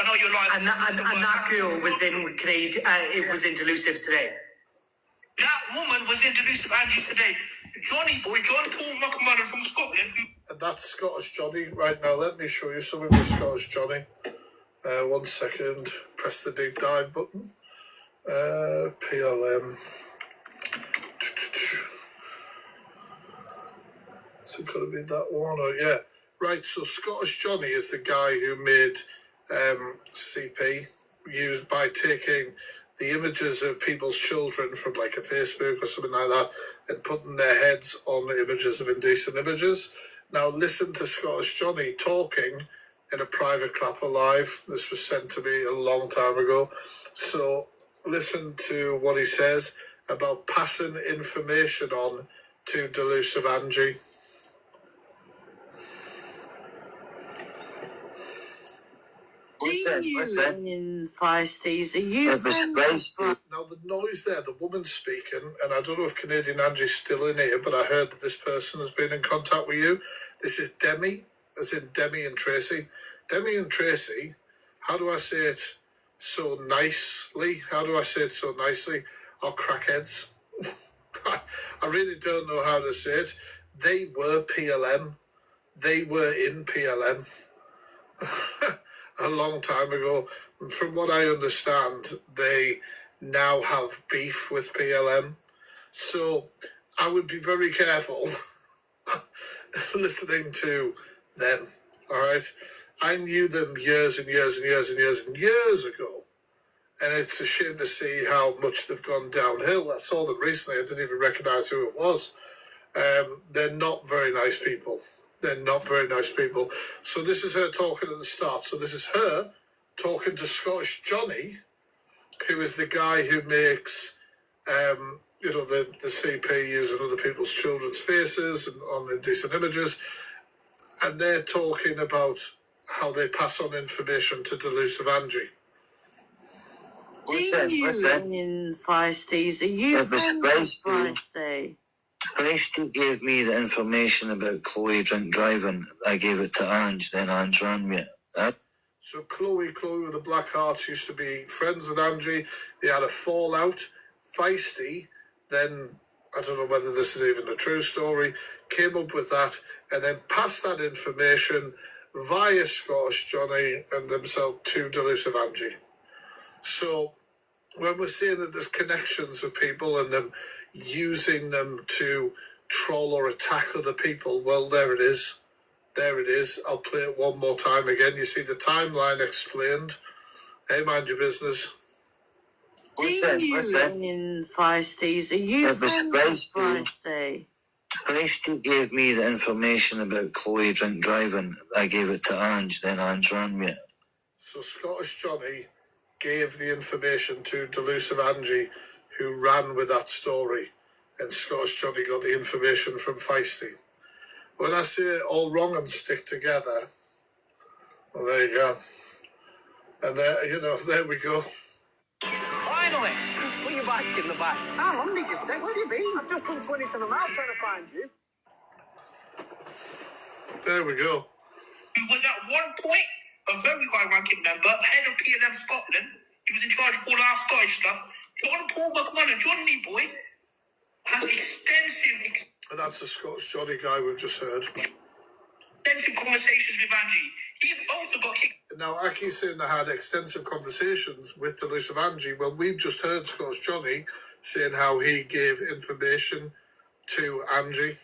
[SPEAKER 7] I know you're lying.
[SPEAKER 8] And that girl was in it was in Delusives today.
[SPEAKER 7] That woman was in Delusive Angie's today. Johnny boy, John Paul McMullen from Scotland.
[SPEAKER 6] And that's Scottish Johnny. Right now, let me show you something with Scottish Johnny. 1 second. Press the deep dive button. PLM. So it could have been that one, or yeah. Right, so Scottish Johnny is the guy who made CP, used by taking the images of people's children from like a Facebook or something like that and putting their heads on images of indecent images. Now listen to Scottish Johnny talking in a private clapper live. This was sent to me a long time ago. So listen to what he says about passing information on to Delusive Angie.
[SPEAKER 10] In feisties, are you
[SPEAKER 6] Now the noise there, the woman speaking, and I don't know if Canadian Angie's still in here, but I heard that this person has been in contact with you. This is Demi, as in Demi and Tracy. Demi and Tracy, how do I say it so nicely? How do I say it so nicely? Are crackheads. I really don't know how to say it. They were PLM. They were in PLM. A long time ago. From what I understand, they now have beef with PLM. So I would be very careful listening to them. All right. I knew them years and years and years and years and years ago. And it's a shame to see how much they've gone downhill. I saw them recently. I didn't even recognize who it was. They're not very nice people. They're not very nice people. So this is her talking at the start. So this is her talking to Scottish Johnny, who is the guy who makes, the CP using other people's children's faces and on indecent images. And they're talking about how they pass on information to delusive Angie.
[SPEAKER 10] In Feisties. Are you friends with Feisty?
[SPEAKER 11] Feisty gave me the information about Chloe drink driving. I gave it to Ange, then Ange ran me.
[SPEAKER 6] So Chloe with the black hearts used to be friends with Angie. They had a fallout. Feisty, then, I don't know whether this is even a true story, came up with that and then passed that information via Scottish Johnny and themselves to delusive Angie. So when we're saying that there's connections with people and them using them to troll or attack other people, well, there it is. There it is. I'll play it one more time again. You see the timeline explained. Hey, mind your business.
[SPEAKER 10] In Feisties. Are you friends with Feisty?
[SPEAKER 11] Feisty gave me the information about Chloe drink driving. I gave it to Ange, then Ange ran me.
[SPEAKER 6] So Scottish Johnny gave the information to delusive Angie, who ran with that story, and Scottish Johnny got the information from Feisty. When I say all wrong and stick together, well, there you go. And there we go.
[SPEAKER 12] Finally! Put your bike in the back. I'm hungry, you say. Where have you been? I've just come 27 miles trying to find you.
[SPEAKER 6] There we go.
[SPEAKER 7] He was at one point a very high-ranking member, head of PLM Scotland. He was in charge of all our Scottish stuff. John Paul McMullen, John Lee Boy, has extensive
[SPEAKER 6] And that's the Scottish Johnny guy we've just heard.
[SPEAKER 7] conversations with Angie. He also got kicked.
[SPEAKER 6] Now, Aki's saying they had extensive conversations with delusive Angie. Well, we've just heard Scottish Johnny saying how he gave information to Angie.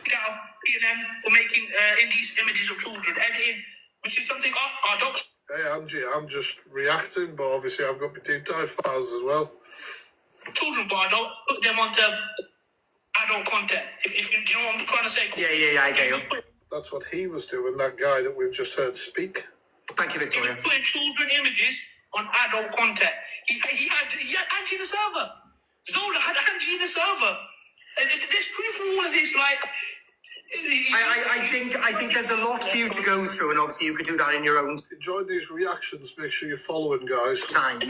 [SPEAKER 7] Out of PLM for making indecent images of children, editing, which is something our docs.
[SPEAKER 6] Hey, Angie, I'm just reacting, but obviously I've got my deep dive files as well.
[SPEAKER 7] Children, but I don't put them onto adult content. If you know what I'm trying to say.
[SPEAKER 8] Yeah, I get you.
[SPEAKER 6] That's what he was doing, that guy that we've just heard speak.
[SPEAKER 8] Thank you, Victoria.
[SPEAKER 7] He was putting children images on adult content. He had Angie in the server. Zola had Angie in the server. And there's proof of all of this, like.
[SPEAKER 8] I think there's a lot for you to go through, and obviously you could do that in your own
[SPEAKER 6] Enjoying these reactions, make sure you're following, guys.
[SPEAKER 8] time.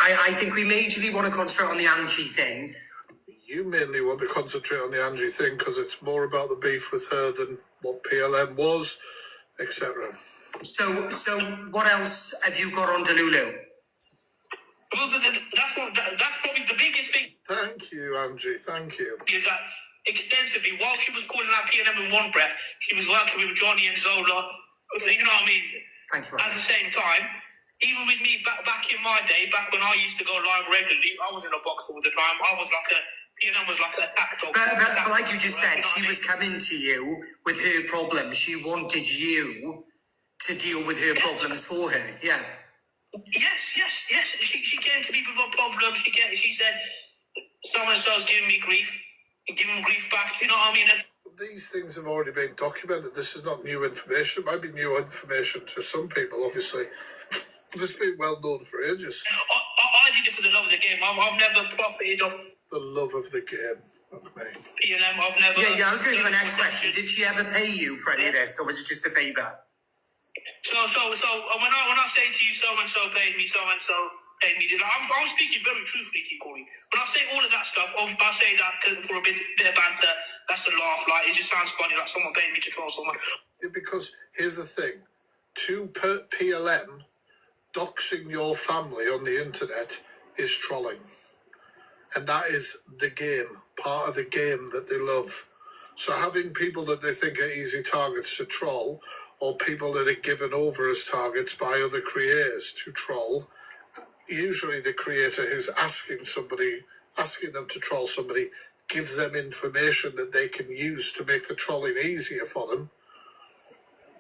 [SPEAKER 8] I think we majorly want to concentrate on the Angie thing.
[SPEAKER 6] You mainly want to concentrate on the Angie thing because it's more about the beef with her than what PLM was, etc.
[SPEAKER 8] So what else have you got on Delulu?
[SPEAKER 7] Well, that's probably the biggest thing.
[SPEAKER 6] Thank you, Angie. Thank you.
[SPEAKER 7] Is that extensively, while she was calling out PLM in one breath, she was working with Johnny and Zola. You know what I mean?
[SPEAKER 8] Thank you.
[SPEAKER 7] At the same time, even with me back in my day, back when I used to go live regularly, I was in a box all the time. I was like PLM was like an attack dog.
[SPEAKER 8] But like you just said, she was coming to you with her problems. She wanted you to deal with her problems for her. Yeah.
[SPEAKER 7] Yes. She came to me with her problems. She said, so-and-so's giving me grief. And give him grief back, you know what I mean?
[SPEAKER 6] These things have already been documented. This is not new information. It might be new information to some people, obviously. It's been well known for ages.
[SPEAKER 7] I did it for the love of the game. I've never profited off
[SPEAKER 6] the love of the game. Okay.
[SPEAKER 7] PLM, I've never.
[SPEAKER 8] Yeah. I was going to do my next question. Did she ever pay you for any of this, or was it just a favour?
[SPEAKER 7] So when I say to you, so and so paid me, so and so paid me, I'm speaking very truthfully, Corey. When I say all of that stuff, I say that for a bit of banter. That's a laugh. Like it just sounds funny, like someone paid me to troll someone.
[SPEAKER 6] Yeah, because here's the thing: to PLM, doxing your family on the internet is trolling, and that is the game, part of the game that they love. So having people that they think are easy targets to troll, or people that are given over as targets by other creators to troll, usually the creator who's asking them to troll somebody, gives them information that they can use to make the trolling easier for them.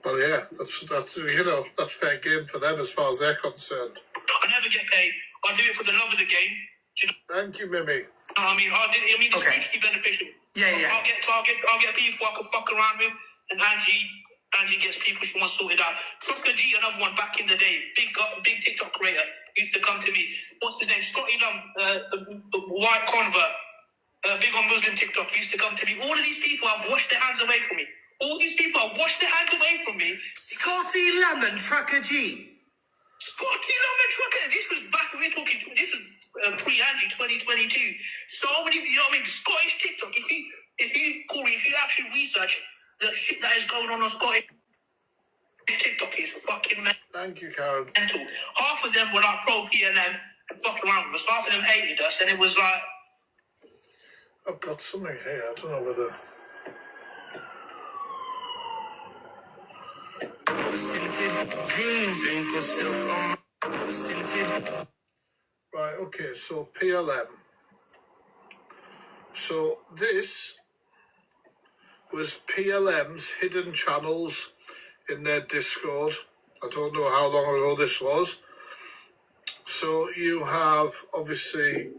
[SPEAKER 6] Well, yeah, that's fair game for them as far as they're concerned.
[SPEAKER 7] I never get paid. I do it for the love of the game.
[SPEAKER 6] Thank you, Mimi.
[SPEAKER 7] I mean, it's mutually beneficial.
[SPEAKER 8] Yeah.
[SPEAKER 7] I'll get I'll get people I can fuck around with, and Angie gets people she wants sorted out. Trucker G, another one back in the day, big TikTok creator, used to come to me. What's his name? Scotty the white convert, big on Muslim TikTok, used to come to me. All of these people have washed their hands away from me. All these people have washed their hands away from me.
[SPEAKER 8] Scotty Lemon, Trucker G.
[SPEAKER 7] Scotty Lemon Trucker. This was back when we're talking. This was pre-Angie 2022. So many, you know what I mean? Scottish TikTok. If you actually research the shit that is going on Scottish TikTok, is fucking mental.
[SPEAKER 6] Thank you, Karen.
[SPEAKER 7] Half of them were like pro PLM and fucking around with us. Half of them hated us, and it was like.
[SPEAKER 6] I've got something here. I don't know whether. Right, okay, so PLM. So this was PLM's hidden channels in their Discord. I don't know how long ago this was. So you have obviously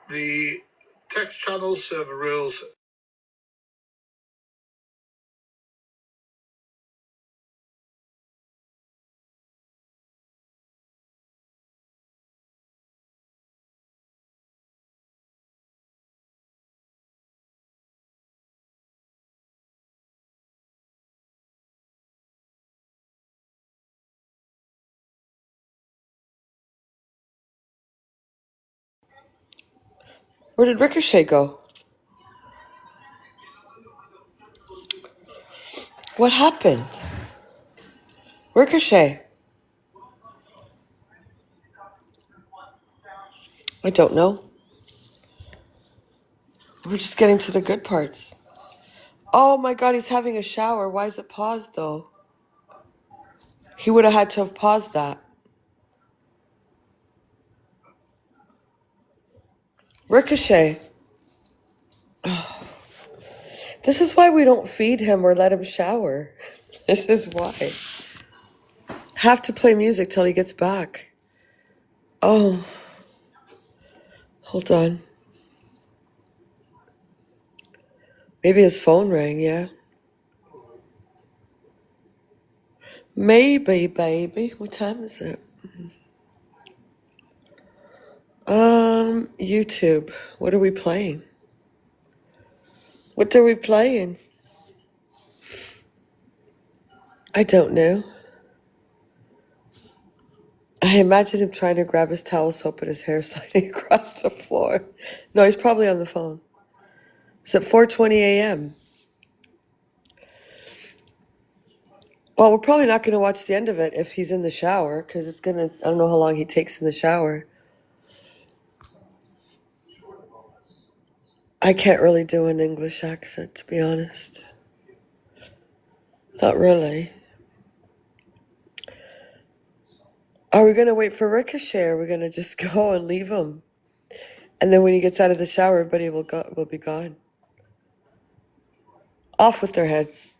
[SPEAKER 6] the text channels, server rules.
[SPEAKER 4] Where did Ricochet go? What happened? Ricochet. I don't know. We're just getting to the good parts. Oh my god, he's having a shower. Why is it paused though? He would have had to have paused that. Ricochet. This is why we don't feed him or let him shower. This is why. Have to play music till he gets back. Oh. Hold on. Maybe his phone rang, yeah. Maybe, baby. What time is it? YouTube. What are we playing? What are we playing? I don't know. I imagine him trying to grab his towel soap and his hair sliding across the floor. No, he's probably on the phone. It's at 4:20 a.m. Well, we're probably not going to watch the end of it if he's in the shower, because it's going to, I don't know how long he takes in the shower. I can't really do an English accent, to be honest. Not really. Are we going to wait for Ricochet, or are we going to just go and leave him? And then when he gets out of the shower, everybody will be gone. Off with their heads.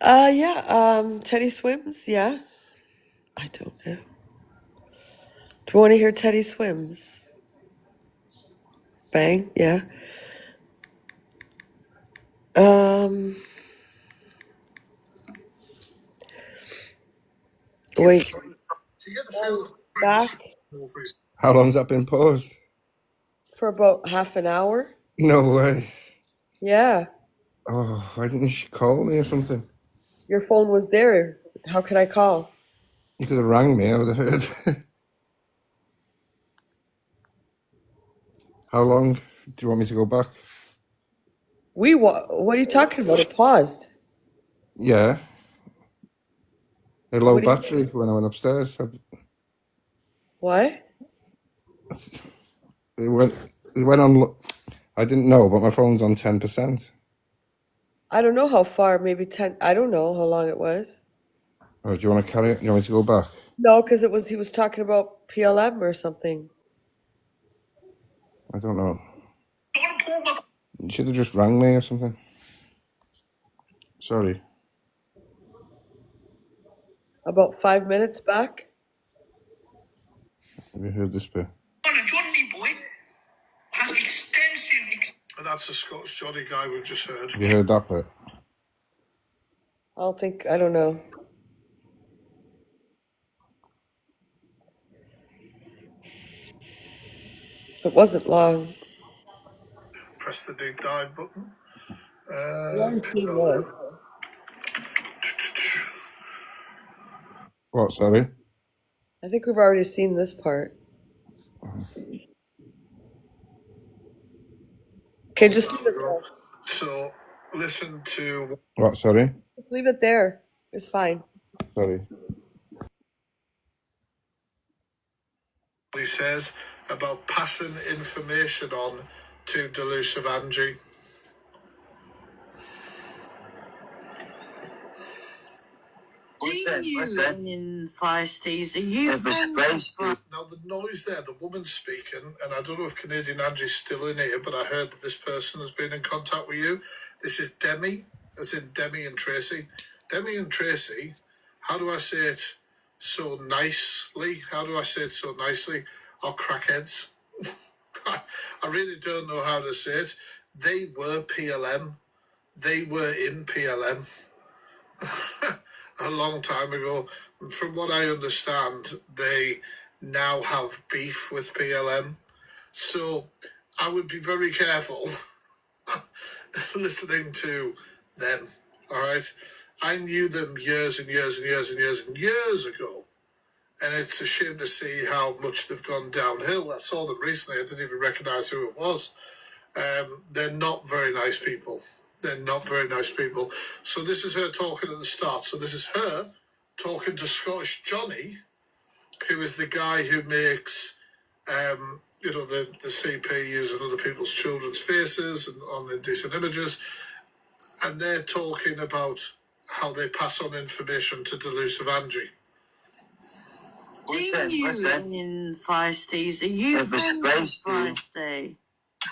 [SPEAKER 4] Teddy Swims, yeah. I don't know. Do you want to hear Teddy Swims? Bang, yeah. Wait.
[SPEAKER 6] To get the film
[SPEAKER 4] Back
[SPEAKER 5] How long's that been paused?
[SPEAKER 4] for about half an hour.
[SPEAKER 5] No way.
[SPEAKER 4] Yeah.
[SPEAKER 5] Oh, why didn't you call me or something?
[SPEAKER 4] Your phone was there. How could I call?
[SPEAKER 5] You could have rang me, I would have heard. How long do you want me to go back?
[SPEAKER 4] What are you talking about? It paused.
[SPEAKER 5] Yeah. A low
[SPEAKER 4] What do you-
[SPEAKER 5] battery when I went upstairs.
[SPEAKER 4] What?
[SPEAKER 5] It went on. I didn't know, but my phone's on 10%.
[SPEAKER 4] I don't know how far, maybe 10. I don't know how long it was.
[SPEAKER 5] Oh, do you want to carry it? Do you want me to go back?
[SPEAKER 4] No, because he was talking about PLM or something.
[SPEAKER 5] I don't know. You should have just rang me or something. Sorry.
[SPEAKER 4] About 5 minutes back.
[SPEAKER 5] Have you heard this bit?
[SPEAKER 7] Join me, boy. has extensive.
[SPEAKER 6] And that's the Scottish Johnny guy we've just heard.
[SPEAKER 5] Have you heard that bit?
[SPEAKER 4] I don't know. It wasn't long.
[SPEAKER 6] Press the deep dive button.
[SPEAKER 5] What, sorry?
[SPEAKER 4] I think we've already seen this part. Okay, just leave it there.
[SPEAKER 6] So listen to
[SPEAKER 5] What, sorry?
[SPEAKER 4] Just leave it there. It's fine.
[SPEAKER 5] Sorry.
[SPEAKER 6] what he says about passing information on to Delusive Angie.
[SPEAKER 10] In feisties, are you friends?
[SPEAKER 6] Now the noise there, the woman speaking, and I don't know if Canadian Angie's still in here, but I heard that this person has been in contact with you. This is Demi, as in Demi and Tracy. Demi and Tracy, how do I say it so nicely? Are crackheads. I really don't know how to say it. They were PLM. They were in PLM a long time ago. From what I understand, they now have beef with PLM. So I would be very careful listening to them. All right. I knew them years and years and years and years and years ago. And it's a shame to see how much they've gone downhill. I saw them recently. I didn't even recognize who it was. They're not very nice people. So this is her talking at the start. So this is her talking to Scottish Johnny, who is the guy who makes, the CP using other people's children's faces and on indecent images. And they're talking about how they pass on information to Delusive Angie.
[SPEAKER 10] In feisties, are you friends? Feisty.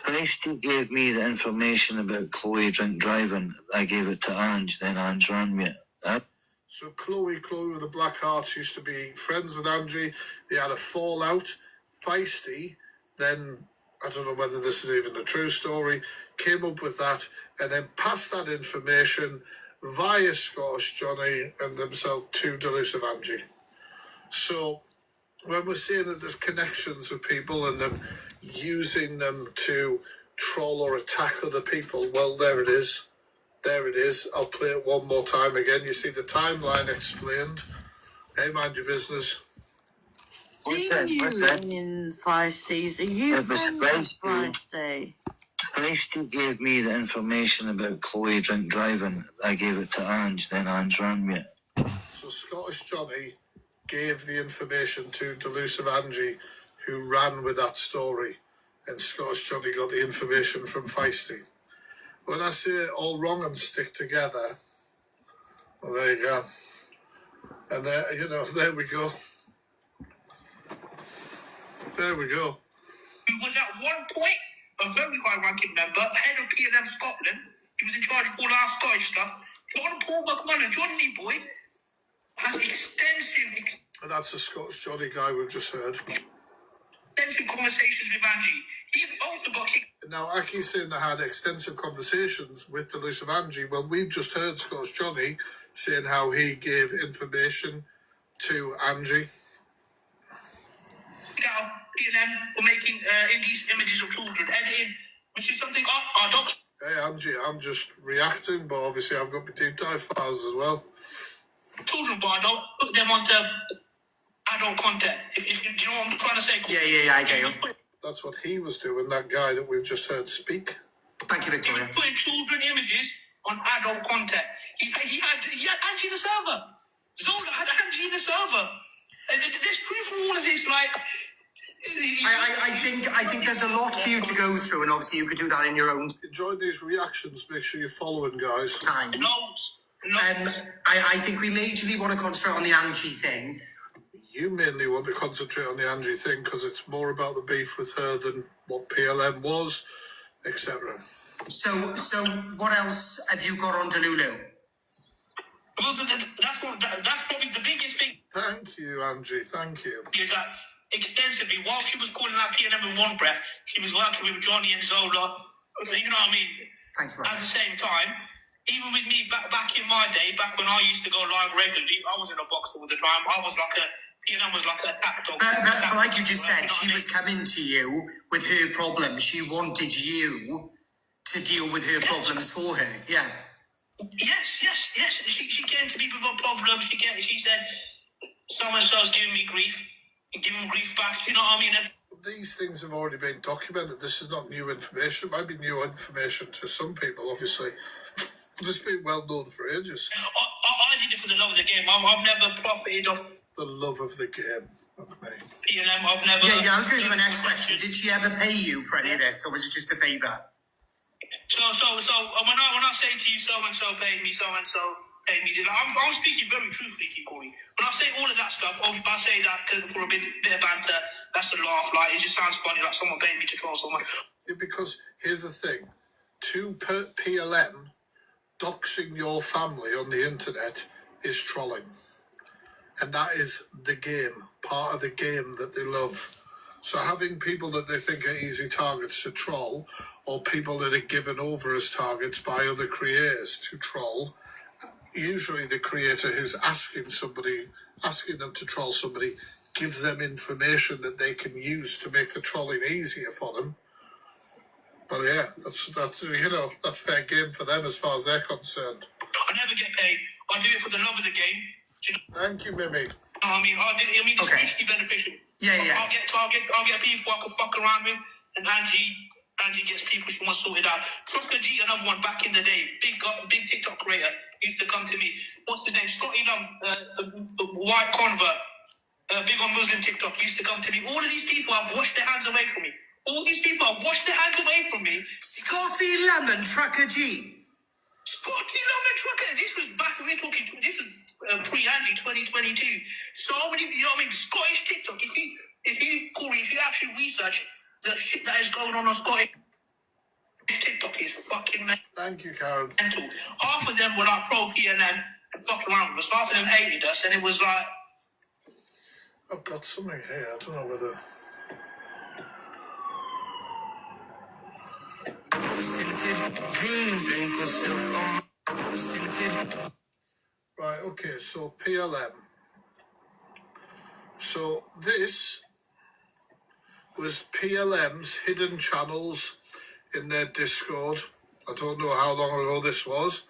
[SPEAKER 11] Feisty gave me the information about Chloe drink driving. I gave it to Ange, then Ange ran me.
[SPEAKER 6] So Chloe with the black hearts used to be friends with Angie. They had a fallout. Feisty, then, I don't know whether this is even a true story, came up with that and then passed that information via Scottish Johnny and themselves to Delusive Angie. So when we're seeing that there's connections with people and them using them to troll or attack other people, well, there it is. I'll play it one more time again. You see the timeline explained. Hey, mind your business.
[SPEAKER 10] In feisties, are you friends? Feisty.
[SPEAKER 11] Feisty gave me the information about Chloe drink driving. I gave it to Ange, then Ange ran me.
[SPEAKER 6] So Scottish Johnny gave the information to Delusive Angie, who ran with that story, and Scottish Johnny got the information from Feisty. When I say all wrong and stick together, well, there you go. And there we go. There we go.
[SPEAKER 7] He was at one point a very high-ranking member, head of PLM Scotland. He was in charge of all our Scottish stuff. John Paul McMullen, Johnny Boy, has extensive.
[SPEAKER 6] And that's the Scottish Johnny guy we've just heard.
[SPEAKER 7] Extensive conversations with Angie. He also got kicked.
[SPEAKER 6] Now, Aki's saying they had extensive conversations with Delusive Angie. Well, we've just heard Scottish Johnny saying how he gave information to Angie.
[SPEAKER 7] Out of PLM for making indecent images of children, editing, which is something our docs.
[SPEAKER 6] Hey, Angie, I'm just reacting, but obviously I've got my deep dive files as well.
[SPEAKER 7] Children, but I don't put them onto adult content. If do you know what I'm trying to say?
[SPEAKER 8] Yeah, I get you.
[SPEAKER 6] That's what he was doing, that guy that we've just heard speak.
[SPEAKER 8] Thank you, Victoria.
[SPEAKER 7] He was putting children images on adult content. He had Angie in the server. Zola had Angie in the server. And there's proof of all of this, like.
[SPEAKER 8] I think there's a lot for you to go through, and obviously you could do that in your own
[SPEAKER 6] Enjoyed these reactions. Make sure you're following, guys.
[SPEAKER 8] time. I think we majorly want to concentrate on the Angie thing.
[SPEAKER 6] You mainly want to concentrate on the Angie thing because it's more about the beef with her than what PLM was, etc.
[SPEAKER 8] So what else have you got on Delulu?
[SPEAKER 7] Well, that's probably the biggest thing.
[SPEAKER 6] Thank you, Angie. Thank you.
[SPEAKER 7] Is that extensively. While she was calling out PLM in one breath, she was working with Johnny and Zola. You know what I mean?
[SPEAKER 8] Thank you.
[SPEAKER 7] At the same time, even with me back in my day, back when I used to go live regularly, I was in a box all the time. I was like PLM was like a attack dog.
[SPEAKER 8] But like you just said, she was coming to you with her problems. She wanted you to deal with her problems for her. Yeah.
[SPEAKER 7] Yes. She came to me with a problem. She said, so-and-so's giving me grief. And give him grief back. You know what I mean?
[SPEAKER 6] These things have already been documented. This is not new information. It might be new information to some people, obviously. It's been well known for ages.
[SPEAKER 7] I did it for the love of the game. I've never profited off
[SPEAKER 6] the love of the game. Okay.
[SPEAKER 7] PLM. I've never.
[SPEAKER 8] Yeah. I was going to do my next question. Did she ever pay you for any of this, or was it just a favour?
[SPEAKER 7] So when I say to you, so and so paid me, I'm speaking very truthfully, Corey. When I say all of that stuff, I say that for a bit of banter. That's a laugh. Like it just sounds funny, like someone paid me to troll someone.
[SPEAKER 6] Yeah, because here's the thing: to PLM doxing your family on the internet is trolling, and that is the game, part of the game that they love. So having people that they think are easy targets to troll, or people that are given over as targets by other creators to troll, usually the creator who's asking them to troll somebody, gives them information that they can use to make the trolling easier for them. But yeah, that's fair game for them as far as they're concerned.
[SPEAKER 7] I never get paid. I do it for the love of the game.
[SPEAKER 6] Thank you, Mimi.
[SPEAKER 7] I mean, it's mutually beneficial.
[SPEAKER 8] Yeah.
[SPEAKER 7] I'll get targets. I'll get people I can fuck around with, and Angie gets people she wants sorted out. Trucker G, another one back in the day, big TikTok creator, used to come to me. What's his name? Scotty white convert, big on Muslim TikTok, used to come to me. All of these people have washed their hands away from me.
[SPEAKER 8] Scotty Lemon, Trucker G.
[SPEAKER 7] Scotty Lemon Trucker. This was back when we're talking. This was pre-Angie 2022. So many, you know what I mean? Scottish TikTok. If you actually research the shit that is going on Scottish TikTok is fucking mental.
[SPEAKER 6] Thank you, Karen.
[SPEAKER 7] Half of them were like pro PLM and fucking around with us. Half of them hated us, and it was like.
[SPEAKER 6] I've got something here. I don't know whether. Right, okay, so PLM. So this was PLM's hidden channels in their Discord. I don't know how long ago this was.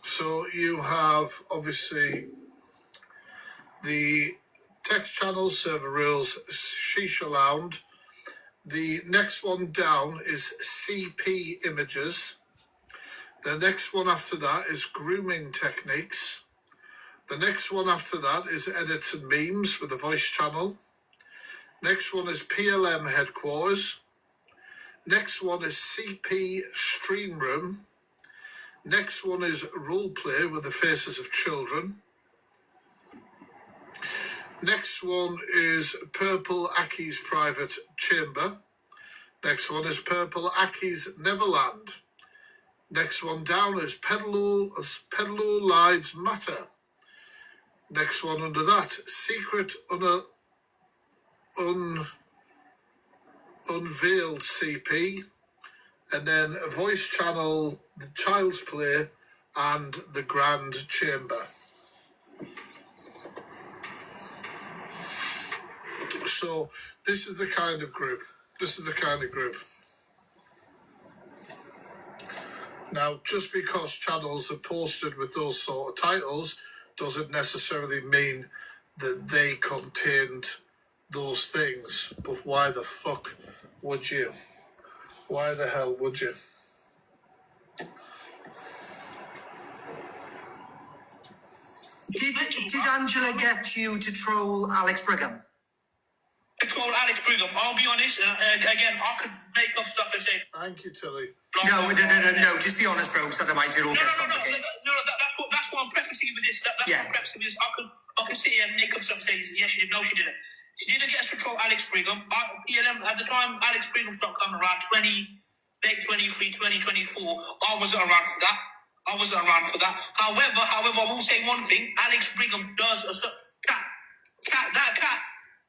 [SPEAKER 6] So you have obviously the text channels, server rules, Shisha Lounge. The next one down is CP images. The next one after that is grooming techniques. The next one after that is edits and memes with a voice channel. Next one is PLM headquarters. Next one is CP stream room. Next one is roleplay with the faces of children. Next one is Purple Aki's private chamber. Next one is Purple Aki's Neverland. Next one down is Pedalo Lives Matter. Next one under that, Secret Unveiled CP. And then a voice channel, the Child's Play, and the Grand Chamber. So this is the kind of group. Now, just because channels are posted with those sort of titles doesn't necessarily mean that they contained those things. But why the fuck would you? Why the hell would you?
[SPEAKER 8] Did Angela get you to troll Alex Brigham?
[SPEAKER 7] Troll Alex Brigham. I'll be honest. Again, I could make up stuff and say.
[SPEAKER 6] Thank you, Tilly.
[SPEAKER 8] No. Just be honest, bro. Otherwise, it all gets complicated.
[SPEAKER 7] No. That's what I'm prefacing with this. That's what I'm prefacing with this. I can sit here and make up stuff and say, yes, she did. No, she didn't. She didn't get us to troll Alex Brigham. PLM at the time, Alex Brigham stopped coming around late 23, 2024. I wasn't around for that. However, I will say one thing. Alex Brigham does that cat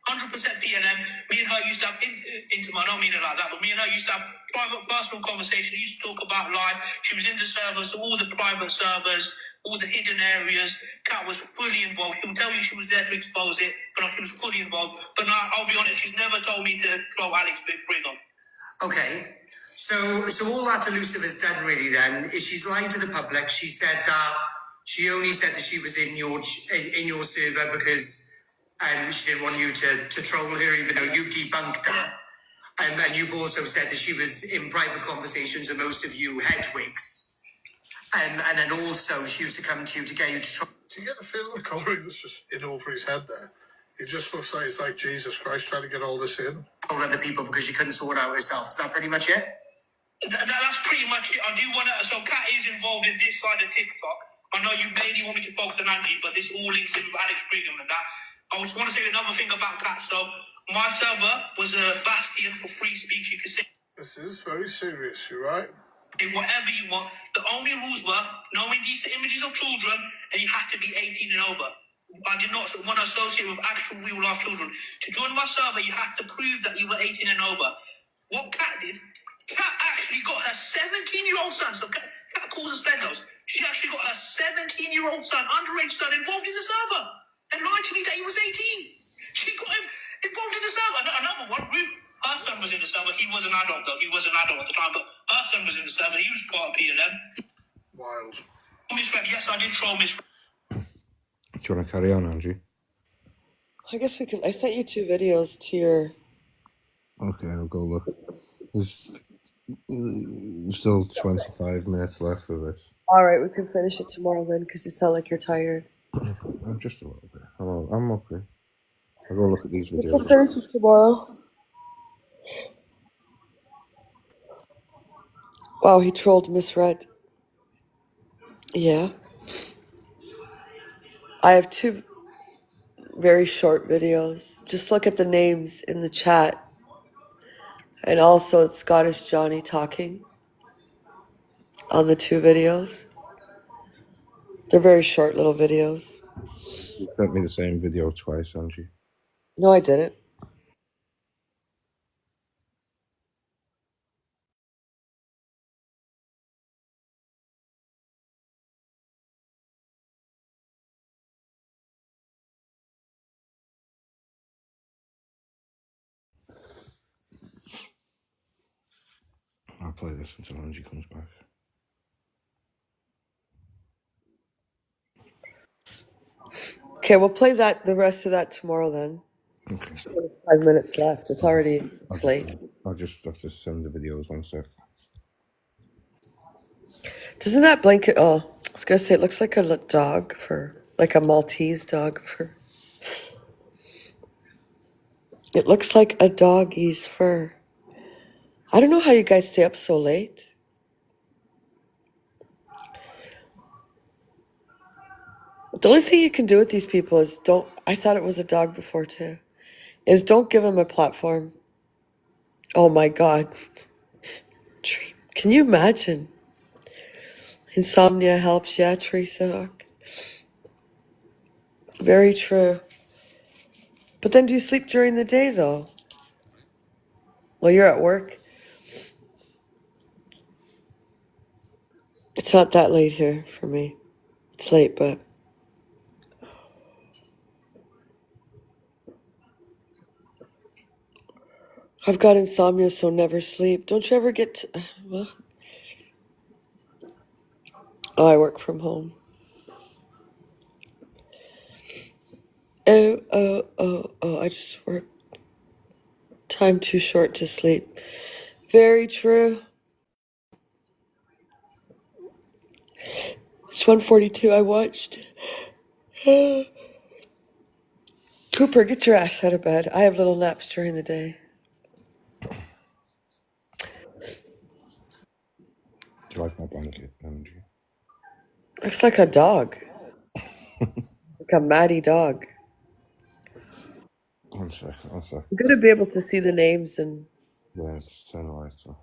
[SPEAKER 7] 100% PLM. Me and her used to have intimate, I don't mean it like that, but me and her used to have private personal conversation. We used to talk about life. She was in the servers, all the private servers, all the hidden areas. Kat was fully involved. She would tell you she was there to expose it, but she was fully involved. But now, I'll be honest, she's never told me to throw Alex Brigham.
[SPEAKER 8] Okay. So all that Elusive has done really then is she's lied to the public. She said that she only said that she was in your server because she didn't want you to troll her, even though you've debunked that. And you've also said that she was in private conversations with most of you headwigs. And then also she used to come to you to get you to troll.
[SPEAKER 6] Do you get the feeling the colouring was just in over his head there? It just looks like it's like Jesus Christ trying to get all this in.
[SPEAKER 8] Other people because she couldn't sort it out herself. Is that pretty much it?
[SPEAKER 7] That's pretty much it. I do want to. So Kat is involved in this side of TikTok. I know you mainly want me to focus on Angie, but this all links in with Alex Brigham and that. I just want to say another thing about Kat. So my server was a bastion for free speech. You could say
[SPEAKER 6] This is very serious, you're right.
[SPEAKER 7] whatever you want. The only rules were no indecent images of children, and you had to be 18 and over. I did not want to associate with actual real life children. To join my server, you had to prove that you were 18 and over. What Kat did, Kat actually got her 17-year-old son. So Kat calls us pedos. She actually got her 17-year-old son, underage son, involved in the server and lied to me that he was 18. She got him involved in the server. Another one, Ruth. Her son was in the server. He was an adult, though. He was an adult at the time, but her son was in the server. He was part of PLM.
[SPEAKER 6] Wild.
[SPEAKER 7] Miss Red, yes, I did troll Miss.
[SPEAKER 5] Do you want to carry on, Angie?
[SPEAKER 4] I guess we could. I sent you 2 videos to your.
[SPEAKER 5] Okay, I'll go look. There's still 25 minutes left of this.
[SPEAKER 4] All right, we can finish it tomorrow then, because you sound like you're tired.
[SPEAKER 5] Just a little bit. I'm okay. I'll go look at these
[SPEAKER 4] We'll
[SPEAKER 5] videos.
[SPEAKER 4] finish it tomorrow. Wow, he trolled Miss Red. Yeah. I have 2 very short videos. Just look at the names in the chat. And also it's Scottish Johnny talking on the 2 videos. They're very short little videos.
[SPEAKER 5] You sent me the same video twice, Angie.
[SPEAKER 4] No, I didn't.
[SPEAKER 5] I'll play this until Angie comes back.
[SPEAKER 4] Okay, we'll play the rest of that tomorrow then.
[SPEAKER 5] Okay.
[SPEAKER 4] 5 minutes left. It's already late.
[SPEAKER 5] I'll just have to send the videos 1 sec.
[SPEAKER 4] Doesn't that blanket? Oh, I was gonna say it looks like a dog fur, like a Maltese dog fur. It looks like a doggy's fur. I don't know how you guys stay up so late. The only thing you can do with these people is don't. I thought it was a dog before too. Is don't give them a platform. Oh my God. Can you imagine? Insomnia helps, yeah, Teresa. Very true. But then do you sleep during the day though? Well, you're at work. It's not that late here for me. It's late, but I've got insomnia, so never sleep. Don't you ever get well? Oh, I work from home. Oh, I just work. Time too short to sleep. Very true. It's 1:42. I watched. Cooper, get your ass out of bed. I have little naps during the day.
[SPEAKER 5] Do you like my blanket, Angie?
[SPEAKER 4] Looks like a dog. Like a Maddie dog.
[SPEAKER 5] 1 sec.
[SPEAKER 4] I'm gonna be able to see the names and.
[SPEAKER 5] Yeah, just turn the lights on.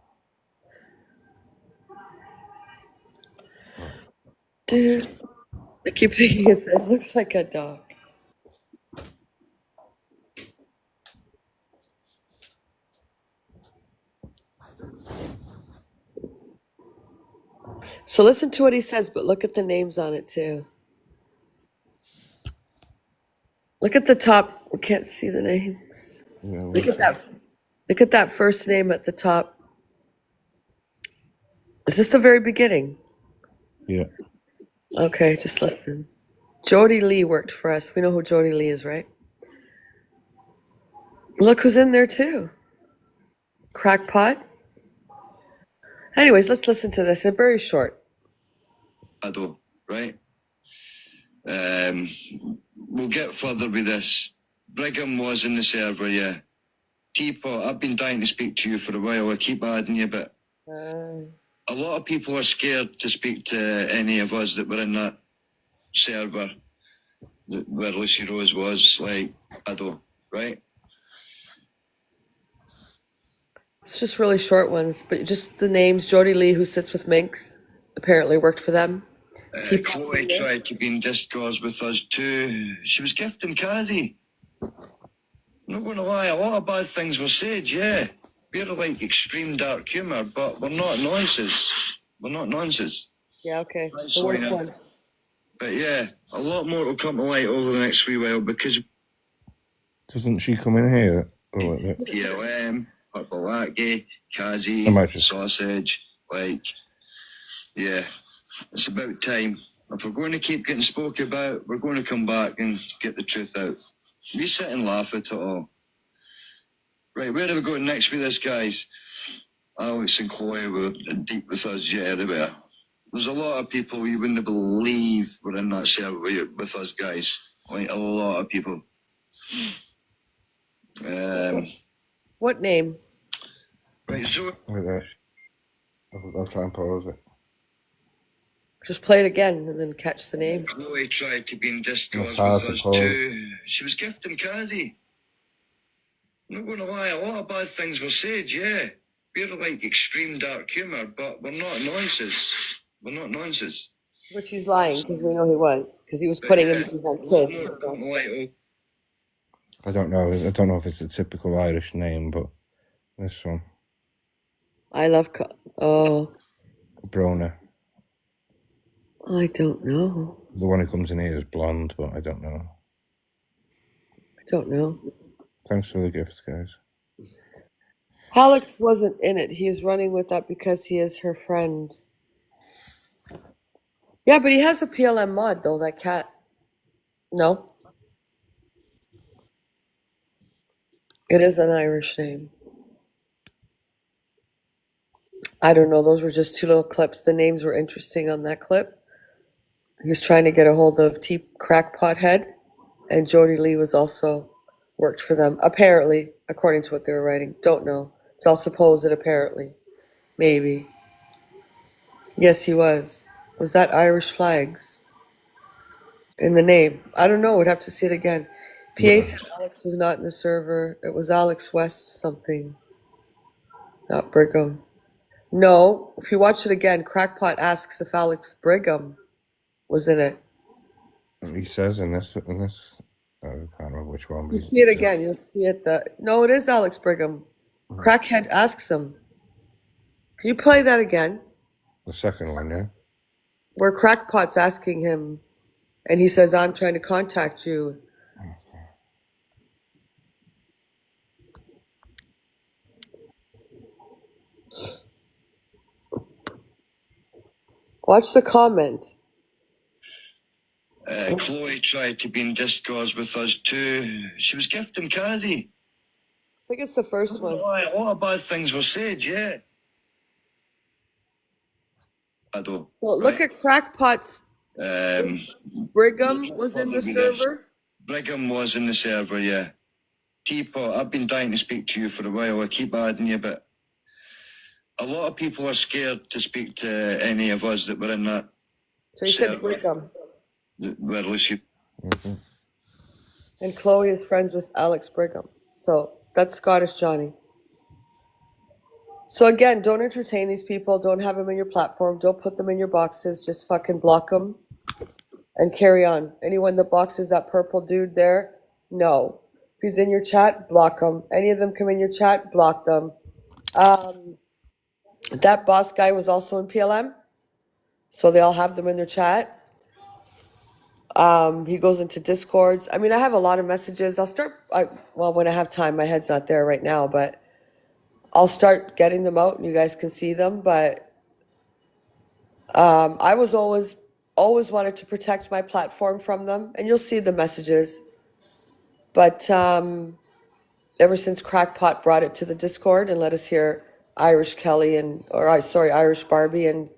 [SPEAKER 4] Dude, I keep thinking it looks like a dog. So listen to what he says, but look at the names on it too. Look at the top. We can't see the names.
[SPEAKER 5] Yeah,
[SPEAKER 4] Look at that. Look at that first name at the top. Is this the very beginning?
[SPEAKER 5] Yeah.
[SPEAKER 4] Okay, just listen. Jody Lee worked for us. We know who Jody Lee is, right? Look who's in there too. Crackpot. Anyways, let's listen to this. They're very short.
[SPEAKER 11] Right? We'll get further with this. Brigham was in the server, yeah. Teapot, I've been dying to speak to you for a while. I keep adding you, but a lot of people are scared to speak to any of us that were in that server where Lucy Rose was, like, right?
[SPEAKER 4] It's just really short ones, but just the names. Jody Lee, who sits with Minx, apparently worked for them.
[SPEAKER 11] Chloe tried to be in discourse with us too. She was gifting Kazi. I'm not going to lie, a lot of bad things were said, yeah. We're like extreme dark humour, but we're not nonsense. We're not nonsense.
[SPEAKER 4] Yeah, okay.
[SPEAKER 11] The worst one. But yeah, a lot more will come to light over the next wee while because...
[SPEAKER 5] Doesn't she come in here a little bit?
[SPEAKER 11] PLM, Purple Lackey, Kazi, Sausage, like... Yeah, it's about time. If we're going to keep getting spoken about, we're going to come back and get the truth out. We sit and laugh at it all. Right, where are we going next with this, guys? Alex and Chloe were deep with us, yeah, they were. There's a lot of people you wouldn't believe were in that server with us, guys. Like, a lot of people.
[SPEAKER 4] What name?
[SPEAKER 11] Right, so...
[SPEAKER 5] I'll try and pause it.
[SPEAKER 4] Just play it again and then catch the name.
[SPEAKER 11] Chloe tried to be in discourse with us too. She was gifting Kazi. I'm not going to lie, a lot of bad things were said, yeah. We're like extreme dark humour, but we're not nonsense. We're not nonsense.
[SPEAKER 4] Which he's lying, because we know he was. Because he was putting him on kids.
[SPEAKER 5] I don't know. I don't know if it's a typical Irish name, but this one.
[SPEAKER 4] I love...
[SPEAKER 5] Brona.
[SPEAKER 4] I don't know.
[SPEAKER 5] The one who comes in here is blonde, but I don't know.
[SPEAKER 4] I don't know.
[SPEAKER 5] Thanks for the gifts, guys.
[SPEAKER 4] Alex wasn't in it. He's running with that because he is her friend. Yeah, but he has a PLM mod, though, that cat. No? It is an Irish name. I don't know. Those were just two little clips. The names were interesting on that clip. He was trying to get a hold of T Crackpot Head, and Jody Lee was also worked for them. Apparently, according to what they were writing. Don't know. It's all supposed, apparently. Maybe. Yes, he was. Was that Irish flags in the name? I don't know. We'd have to see it again. PA said Alex was not in the server. It was Alex West something. Not Brigham. No, if you watch it again, Crackpot asks if Alex Brigham was in it.
[SPEAKER 5] He says in this, I can't remember which one.
[SPEAKER 4] You see it again, you'll see it. No, it is Alex Brigham. Crackhead asks him. Can you play that again?
[SPEAKER 5] The second one, yeah.
[SPEAKER 4] Where Crackpot's asking him, and he says, I'm trying to contact you. Watch the comment.
[SPEAKER 11] Chloe tried to be in discourse with us too. She was gifting Kazi.
[SPEAKER 4] I think it's the first one.
[SPEAKER 11] A lot of bad things were said, yeah.
[SPEAKER 4] Well, look at Crackpot's. Brigham was in the server.
[SPEAKER 11] Brigham was in the server, yeah. Teapot, I've been dying to speak to you for a while. I keep adding you, but a lot of people are scared to speak to any of us that were in that.
[SPEAKER 4] So you said Brigham.
[SPEAKER 11] Where Lucy.
[SPEAKER 4] And Chloe is friends with Alex Brigham. So that's Scottish Johnny. So again, don't entertain these people. Don't have them in your platform. Don't put them in your boxes. Just fucking block them and carry on. Anyone that boxes that purple dude there, no. If he's in your chat, block him. Any of them come in your chat, block them. That boss guy was also in PLM, so they all have them in their chat. He goes into Discords. I mean, I have a lot of messages. I'll start, well, when I have time. My head's not there right now, but I'll start getting them out and you guys can see them. But I was always wanted to protect my platform from them, and you'll see the messages. But ever since Crackpot brought it to the Discord and let us hear Irish Kelly Irish Barbie and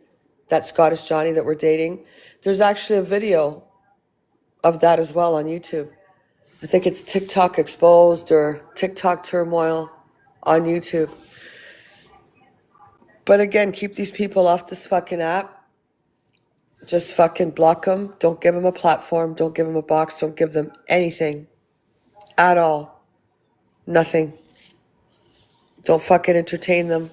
[SPEAKER 4] that Scottish Johnny that we're dating, there's actually a video of that as well on YouTube. I think it's TikTok Exposed or TikTok Turmoil on YouTube. But again, keep these people off this fucking app. Just fucking block them. Don't give them a platform. Don't give them a box. Don't give them anything at all. Nothing. Don't fucking entertain them.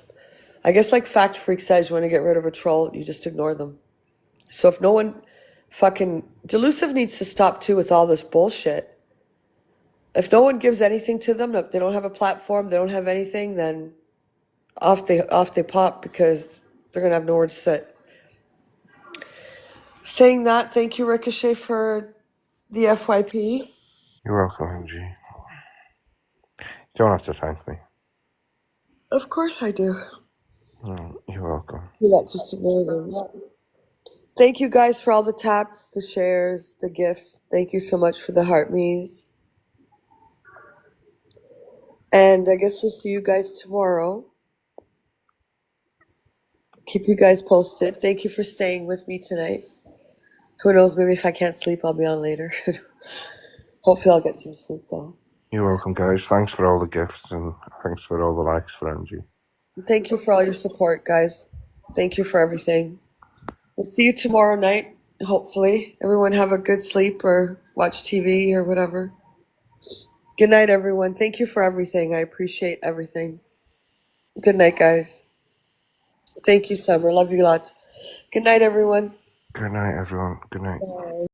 [SPEAKER 4] I guess like Fact Freak says, you want to get rid of a troll, you just ignore them. So if no one fucking... Delusive needs to stop too with all this bullshit. If no one gives anything to them, if they don't have a platform, they don't have anything, then off they pop because they're going to have nowhere to sit. Saying that, thank you, Ricochet, for the FYP.
[SPEAKER 5] You're welcome, Angie. You don't have to thank me.
[SPEAKER 4] Of course I do.
[SPEAKER 5] No, you're welcome.
[SPEAKER 4] Yeah, just ignore them. Yeah. Thank you guys for all the taps, the shares, the gifts. Thank you so much for the heart me's. And I guess we'll see you guys tomorrow. Keep you guys posted. Thank you for staying with me tonight. Who knows, maybe if I can't sleep, I'll be on later. Hopefully I'll get some sleep though.
[SPEAKER 5] You're welcome, guys. Thanks for all the gifts and thanks for all the likes for Angie.
[SPEAKER 4] Thank you for all your support, guys. Thank you for everything. We'll see you tomorrow night, hopefully. Everyone have a good sleep or watch TV or whatever. Good night, everyone. Thank you for everything. I appreciate everything. Good night, guys. Thank you, Summer. Love you lots. Good night, everyone.
[SPEAKER 5] Good night, everyone. Good night.
[SPEAKER 4] Bye.